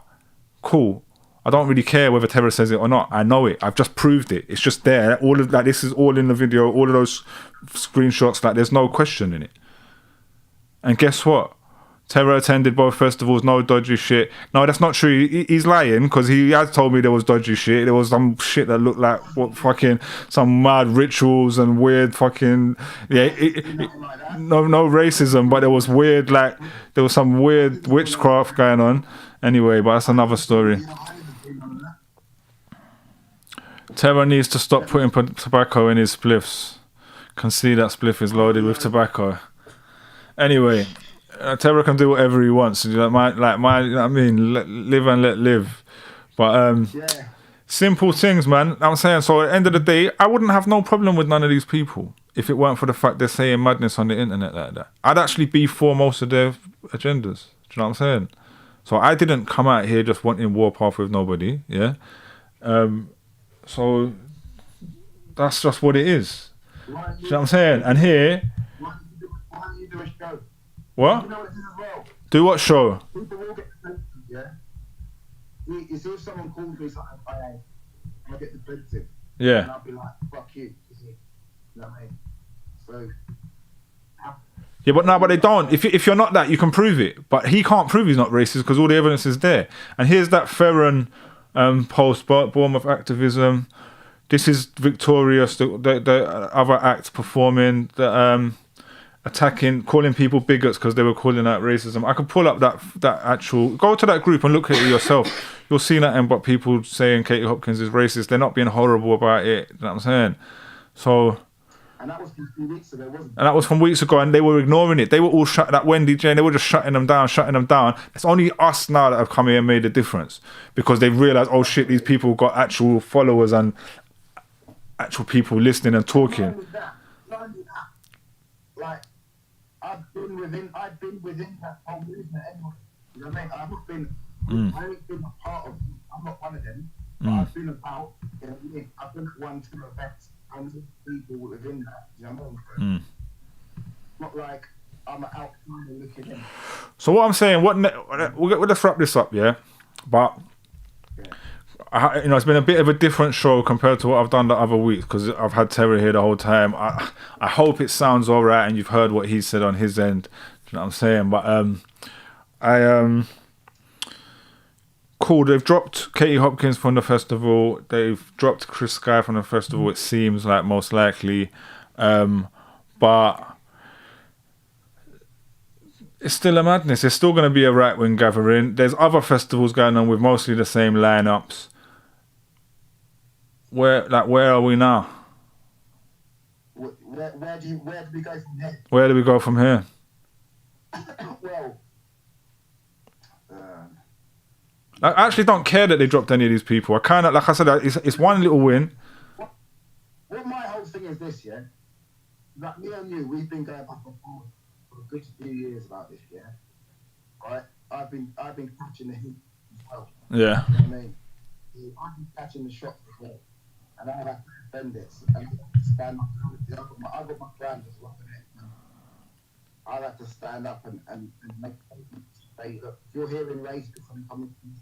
cool. I don't really care whether Terra says it or not. I know it. I've just proved it. It's just there. All of like this is all in the video. All of those screenshots. Like there's no question in it. And guess what? Terra attended both festivals. No dodgy shit. No, that's not true. He's lying because he has told me there was dodgy shit. There was some shit that looked like what fucking some mad rituals and weird fucking no racism, but there was weird like there was some weird witchcraft going on. Anyway, but that's another story. Terra needs to stop putting tobacco in his spliffs. Can see that spliff is loaded with tobacco. Anyway, Terra can do whatever he wants. You know what I mean? Live and let live. But simple things, man. I'm saying, so at the end of the day, I wouldn't have no problem with none of these people if it weren't for the fact they're saying madness on the internet like that. I'd actually be for most of their agendas. Do you know what I'm saying? So I didn't come out here just wanting warpath with nobody, yeah? So that's just what it is. Do you know what I'm saying? And here... Why don't you do a show? What? You know what it is as well? Do what show? People will get defensive, yeah? You see if someone calls me something, I get defensive. Yeah. And I'll be like, fuck you. You know what I mean? So... Yeah, but they don't. If you're not that, you can prove it. But he can't prove he's not racist because all the evidence is there. And here's that Ferran post, Bournemouth activism. This is Victorious, the other acts performing, attacking, calling people bigots because they were calling out racism. I could pull up that actual... Go to that group and look at it yourself. You'll see nothing but people saying Katie Hopkins is racist. They're not being horrible about it. You know what I'm saying? So... And that was from 2 weeks ago, wasn't it? And that was from weeks ago, and they were ignoring it. They were all that Wendy Jane, they were just shutting them down. It's only us now that have come here and made a difference because they've realised, oh shit, these people got actual followers and actual people listening and talking. Not only that, like, I've been within that whole movement anyway. You know what I mean? I've been a part of, I'm not one of them, but I've been about, you know what I mean? I've been at 1-2 events. People within that, you know what I mean? Not like I'm outside and looking in. So what I'm saying, let's wrap this up, yeah. But it's been a bit of a different show compared to what I've done the other weeks because I've had Terry here the whole time. I hope it sounds all right and you've heard what he said on his end. You know what I'm saying? But cool, they've dropped Katie Hopkins from the festival. They've dropped Chris Sky from the festival, it seems like, most likely. But it's still a madness. It's still going to be a right-wing gathering. There's other festivals going on with mostly the same lineups. Where are we now? Where do we go from here? Where do we go from here? Well... I actually don't care that they dropped any of these people. I kind of, like I said, it's one little win. What my whole thing is this, yeah? Like me and you, we've been going back and forth for a good few years about this, yeah? Right? I've been catching the heat as well. Yeah. You know what I mean? I've been catching the shots as well. And I have to defend it. And I have to stand up. I've got my brand as well. I have to stand up and make people say, look, if you're hearing racism coming from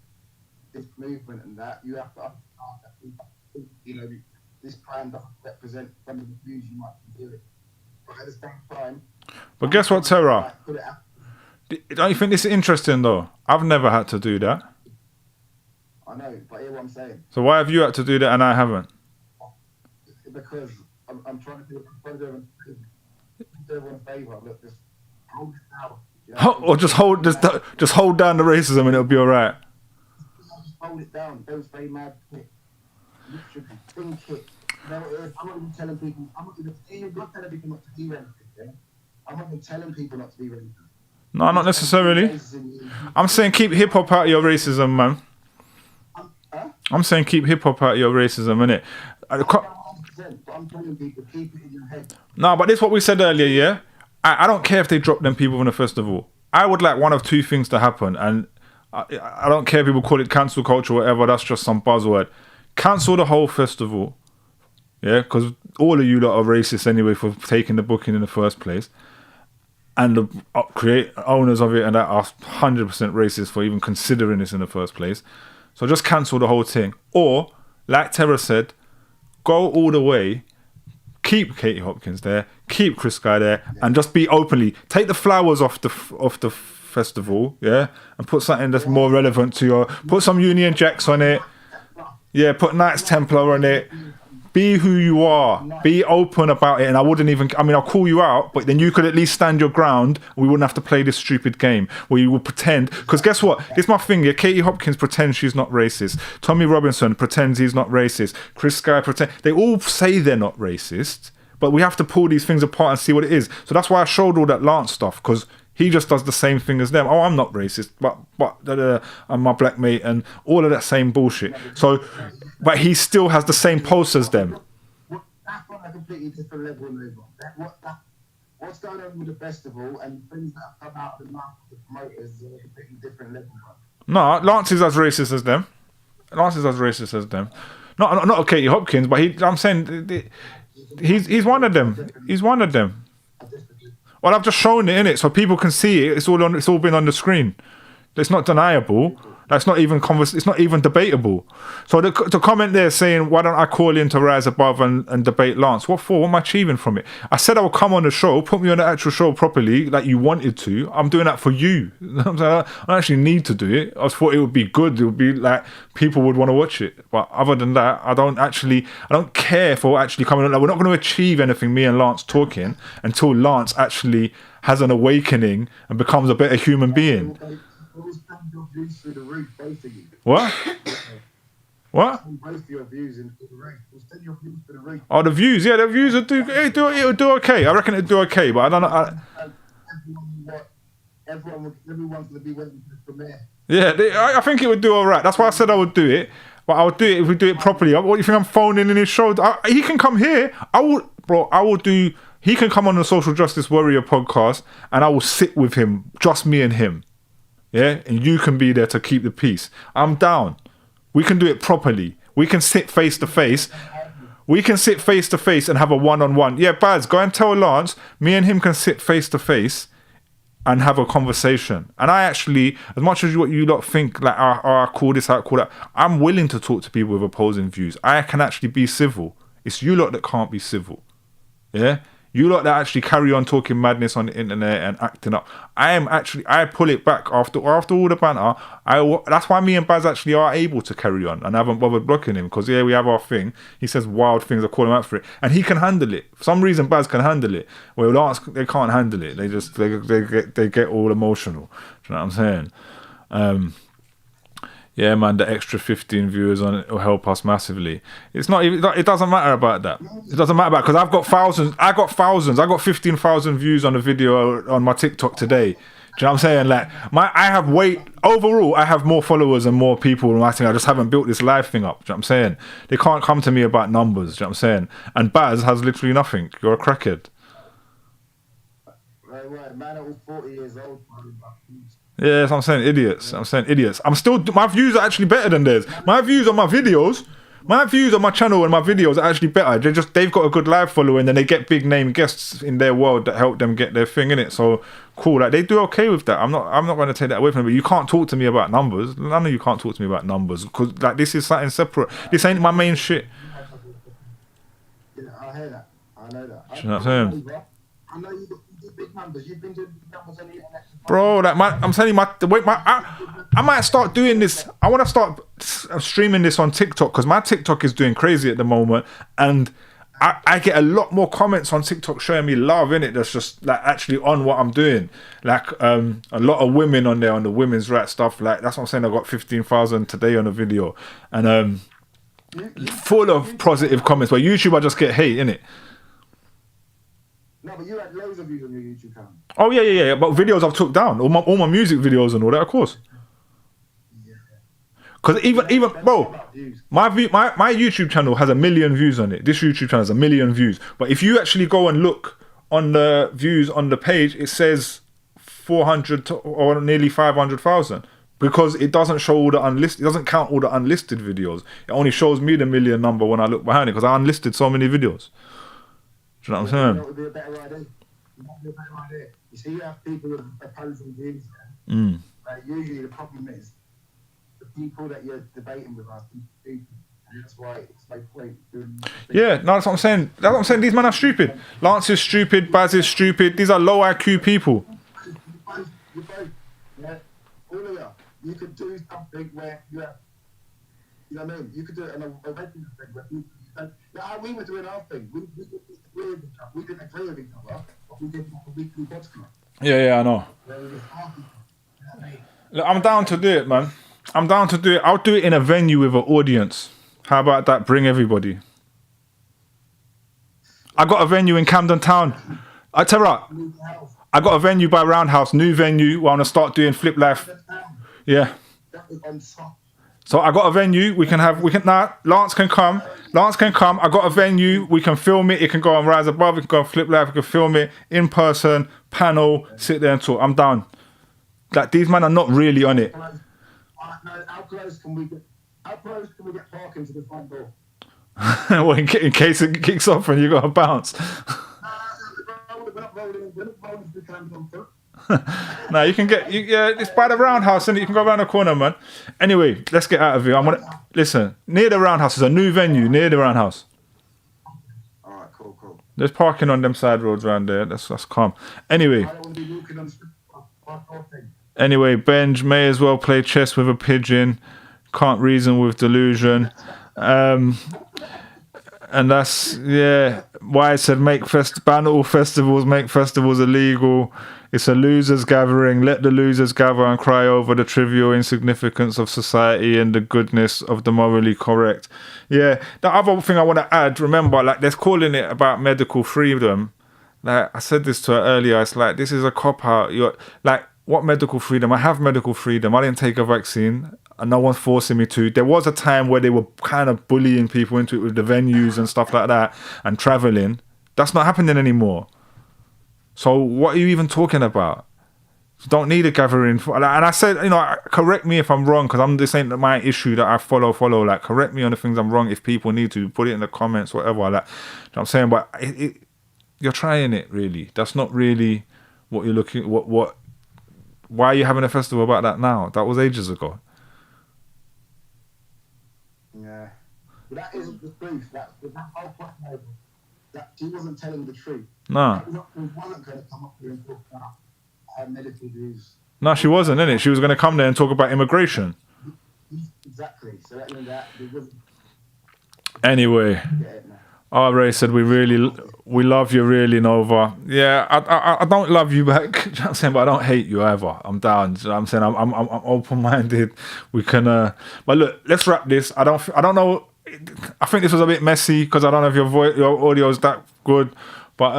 this movement and that, you have to understand that, you know, this brand doesn't represent some of the views you might be doing. But at the same time... But guess what, Tara? Don't you think this is interesting, though? I've never had to do that. I know, but hear what I'm saying. So why have you had to do that and I haven't? Because I'm trying to do everyone a favour. Look, just hold it down. You know? Or just hold down the racism and it'll be all right. Just hold it down. Don't say mad shit. Literally, think it. You know, I'm not even telling people. I'm not telling people not to be racist. Yeah? I'm not even telling people not to be racist. No, not necessarily. I'm saying keep hip hop out of your racism, man. I'm saying keep hip hop out of your racism, innit? I'm telling people keep it in your head. No, but this is what we said earlier, yeah? I don't care if they drop them people from the festival. I would like one of two things to happen, and I don't care if people call it cancel culture or whatever, that's just some buzzword. Cancel the whole festival, yeah? Because all of you lot are racist anyway for taking the booking in the first place. And the owners of it and that are 100% racist for even considering this in the first place. So just cancel the whole thing. Or, like Tara said, go all the way, keep Katie Hopkins there, keep Chris Sky there, and just be openly. Take the flowers off the festival, yeah, and put something that's more relevant to your. Put some Union Jacks on it, yeah. Put Knights Templar on it. Be who you are. Be open about it. And I'll call you out, but then you could at least stand your ground. We wouldn't have to play this stupid game where you will pretend. Because guess what? This is my thing. Yeah? Katie Hopkins pretends she's not racist. Tommy Robinson pretends he's not racist. Chris Sky pretends. They all say they're not racist, but we have to pull these things apart and see what it is. So that's why I showed all that Lance stuff, because he just does the same thing as them. Oh, I'm not racist, but I'm my black mate and all of that same bullshit. So, but he still has the same posts as them. That's on a completely different level, what's going on with the festival and things that have come out of the mouth of the promoters is a completely different level. No, Lance is as racist as them. Not Katie Hopkins, but I'm saying he's one of them. He's one of them. Well, I've just shown it in it so people can see it. It's all been on the screen. It's not deniable. That's not even it's not even debatable. So the comment there saying, why don't I call in to rise above and debate Lance? What for? What am I achieving from it? I said I would come on the show, put me on the actual show properly, like you wanted to. I'm doing that for you. I don't actually need to do it. I just thought it would be good. It would be like people would want to watch it. But other than that, I don't care for actually coming on. Like, we're not going to achieve anything, me and Lance talking, until Lance actually has an awakening and becomes a better human being. What? What? Oh, the views, yeah, the views will do okay. I reckon it'll do okay, but I don't know. Everyone's going to be waiting for the premiere. Yeah, I think it would do all right. That's why I said I would do it, but I would do it if we do it properly. What do you think I'm phoning in his show? He can come here. He can come on the Social Justice Warrior podcast, and I will sit with him, just me and him. Yeah, and you can be there to keep the peace. I'm down. We can do it properly. We can sit face to face. We can sit face to face and have a one-on-one. Yeah, Baz, go and tell Lance. Me and him can sit face to face and have a conversation. And I actually, as much as what you lot think, like, I call this, I call that, I'm willing to talk to people with opposing views. I can actually be civil. It's you lot that can't be civil. Yeah? You lot that actually carry on talking madness on the internet and acting up. I pull it back after all the banter. That's why me and Baz actually are able to carry on and I haven't bothered blocking him, because we have our thing. He says wild things. I call him out for it, and he can handle it. For some reason, Baz can handle it. Well, Lance, they can't handle it. They get all emotional. Do you know what I'm saying? Yeah, man, the extra 15 viewers on it will help us massively. It doesn't matter about that. It doesn't matter about, because I've got thousands. I got 15,000 views on a video on my TikTok today. Do you know what I'm saying? Like, overall, I have more followers and more people on my thing. I just haven't built this live thing up. Do you know what I'm saying? They can't come to me about numbers. Do you know what I'm saying? And Baz has literally nothing. You're a crackhead. Right, man, I was 40 years old. Yeah, I'm saying idiots. My views are actually better than theirs. My views on my videos, my views on my channel and my videos are actually better. They've got a good live following, and then they get big name guests in their world that help them get their thing in it. So cool, like they do okay with that. I'm not going to take that away from them. But you can't talk to me about numbers. None of you can't talk to me about numbers, because like this is something separate. This ain't my main shit. Yeah, I hear that. I know that. You know what I'm saying? I know you do big numbers. You've been doing big numbers on the internet. Bro, like I'm telling you, I might start doing this. I want to start streaming this on TikTok, because my TikTok is doing crazy at the moment, and I get a lot more comments on TikTok showing me love in it. That's just like actually on what I'm doing. Like a lot of women on there on the women's rights stuff. Like that's what I'm saying. I got 15,000 today on a video, and full of positive comments. But YouTube, I just get hate in it. No, but you had loads of views on your YouTube channel. Oh yeah. But videos I've took down, all my music videos and all that, of course. Because even bro, my YouTube channel has 1 million views on it. This YouTube channel has 1 million views. But if you actually go and look on the views on the page, it says 400 or nearly 500,000. Because it doesn't show all the unlisted. It doesn't count all the unlisted videos. It only shows me the 1 million number when I look behind it, because I unlisted so many videos. Do you know what I'm saying? That would be a better idea. You see, you have people with opposing views. Usually the problem is the people that you're debating with are stupid. And that's why it's no point doing. Yeah, no, that's what I'm saying. That's what I'm saying. These men are stupid. Lance is stupid. Baz is stupid. These are low IQ people. You both, yeah, all of you. You could do something where you have, you know what I mean? You could do it in a regular thing where people. How we were doing our thing. We didn't agree with each other, but we did a weekly podcast. Yeah, I know. Look, I'm down to do it, man. I'm down to do it. I'll do it in a venue with an audience. How about that? Bring everybody. I got a venue in Camden Town. I tell you what, I got a venue by Roundhouse, new venue. Where I'm gonna start doing Flip Life. Yeah. So I got a venue. Lance can come. I got a venue. We can film it. It can go on Rise Above. It can go on Flip Live. We can film it in person, panel, sit there and talk. I'm down. Like, these men are not really on it. How close can we get parking to the front door? Well, in case it kicks off and you got to bounce. We're not No, you can get it's by the roundhouse, and you can go around the corner, man. Anyway, let's get out of here. Listen, near the roundhouse is a new venue near the roundhouse. All right, cool. There's parking on them side roads around there. That's calm. Anyway, Benj may as well play chess with a pigeon. Can't reason with delusion. And that's why I said ban all festivals, make festivals illegal. It's a losers gathering. Let the losers gather and cry over the trivial insignificance of society and the goodness of the morally correct. Yeah, the other thing I want to add, remember, like, they're calling it about medical freedom. Like, I said this to her earlier, it's like, this is a cop-out. You're like, what medical freedom? I have medical freedom. I didn't take a vaccine, and no one's forcing me to. There was a time where they were kind of bullying people into it with the venues and stuff like that, and traveling. That's not happening anymore. So what are you even talking about? You don't need a gathering. And I said, correct me if I'm wrong, because this ain't my issue that I follow. Like, correct me on the things I'm wrong if people need to. Put it in the comments, whatever. Like, you know what I'm saying? But you're trying it, really. That's not really what you're looking... Why are you having a festival about that now? That was ages ago. Yeah. But that isn't the truth. That whole point, that she wasn't telling the truth. No. She wasn't going to come up here and talk about her medical views. No, she wasn't, innit? She was going to come there and talk about immigration. Exactly. So that means that it wasn't... Anyway. Ray said, we love you really, Nova. Yeah, I don't love you back, you know what I'm saying, but I don't hate you either. I'm down, you know what I'm saying? I'm open-minded. We can but look, let's wrap this. I don't know, I think this was a bit messy because I don't know if your audio is that good, but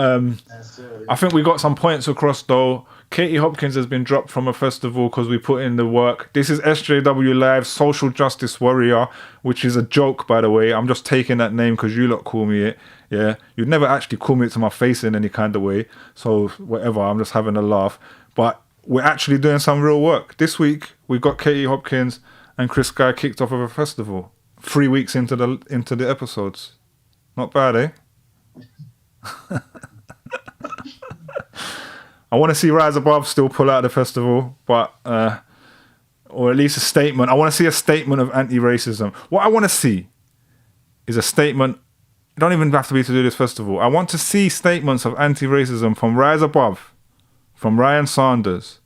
I think we got some points across though. Katie Hopkins has been dropped from a festival because we put in the work. This is SJW Live, Social Justice Warrior, which is a joke, by the way. I'm just taking that name because you lot call me it. Yeah, you'd never actually call me it to my face in any kind of way. So whatever, I'm just having a laugh. But we're actually doing some real work. This week, we got Katie Hopkins and Chris Guy kicked off of a festival. 3 weeks into the episodes. Not bad, eh? I want to see Rise Above still pull out the festival, but or at least a statement. I want to see a statement of anti-racism. What I want to see is a statement. You don't even have to be to do this festival. I want to see statements of anti-racism from Rise Above, from Ryan Sanders,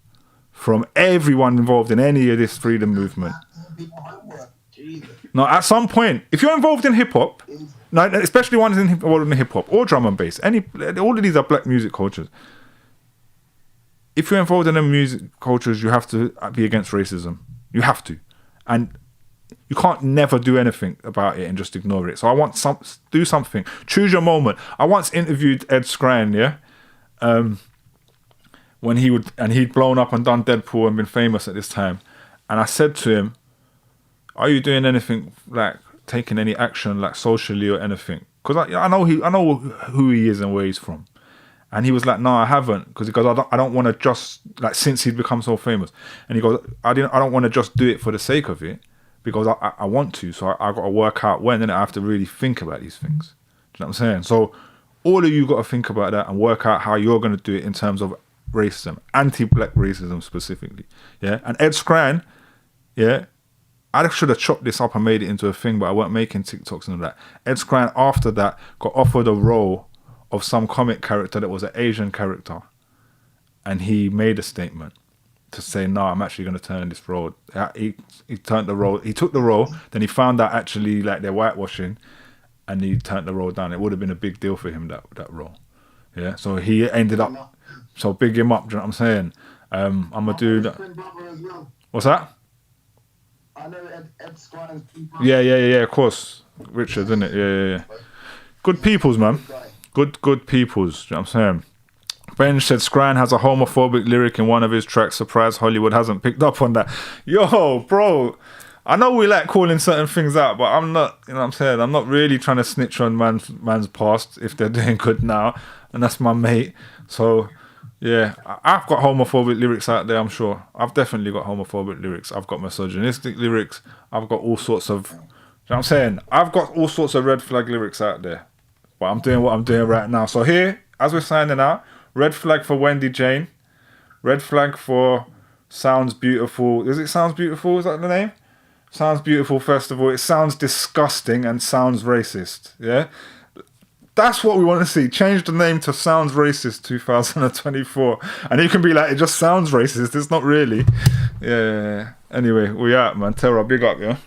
from everyone involved in any of this freedom movement. Now, at some point, if you're involved in hip hop, especially ones involved in hip hop or drum and bass, all of these are black music cultures. If you're involved in the music cultures, you have to be against racism. You have to. And you can't never do anything about it and just ignore it. So I want do something. Choose your moment. I once interviewed Ed Skrein, when he'd blown up and done Deadpool and been famous at this time. And I said to him, are you doing anything, like taking any action, like socially or anything? Because I know who he is and where he's from. And he was like, no, I haven't, because he goes, I don't want to just, like, since he'd become so famous. And he goes, I don't want to just do it for the sake of it, because I want to. So I got to work out when, and I have to really think about these things. Do you know what I'm saying? So all of you got to think about that and work out how you're going to do it in terms of racism, anti-black racism specifically. Yeah. And Ed Skrein, I should have chopped this up and made it into a thing, but I weren't making TikToks and all that. Ed Skrein, after that, got offered a role of some comic character that was an Asian character, and he made a statement to say, no, I'm actually going to turn this role. He turned the role, he took the role, then he found out actually like they're whitewashing, and he turned the role down. It would have been a big deal for him, that role. Yeah, so he ended up, so big him up, do you know what I'm saying? I'm going to do that. What's that? I know Ed Squire's people. Yeah, of course. Richard, isn't it? Yeah. Good peoples, man. Good peoples, you know what I'm saying? Benj said Skrein has a homophobic lyric in one of his tracks. Surprised Hollywood hasn't picked up on that. Yo, bro, I know we like calling certain things out, but I'm not, you know what I'm saying? I'm not really trying to snitch on man's past if they're doing good now, and that's my mate. So, yeah, I've got homophobic lyrics out there, I'm sure. I've definitely got homophobic lyrics. I've got misogynistic lyrics. I've got all sorts of, you know what I'm saying? I've got all sorts of red flag lyrics out there. But I'm doing what I'm doing right now. So here, as we're signing out, Red flag for Wendy Jane. Red flag for Sounds Beautiful. Is it Sounds Beautiful? Is that the name? Sounds Beautiful Festival. It sounds disgusting and sounds racist. Yeah? That's what we want to see. Change the name to Sounds Racist 2024. And you can be like, it just sounds racist. It's not really. Yeah. Anyway, we out, man. Terra, big up, yeah?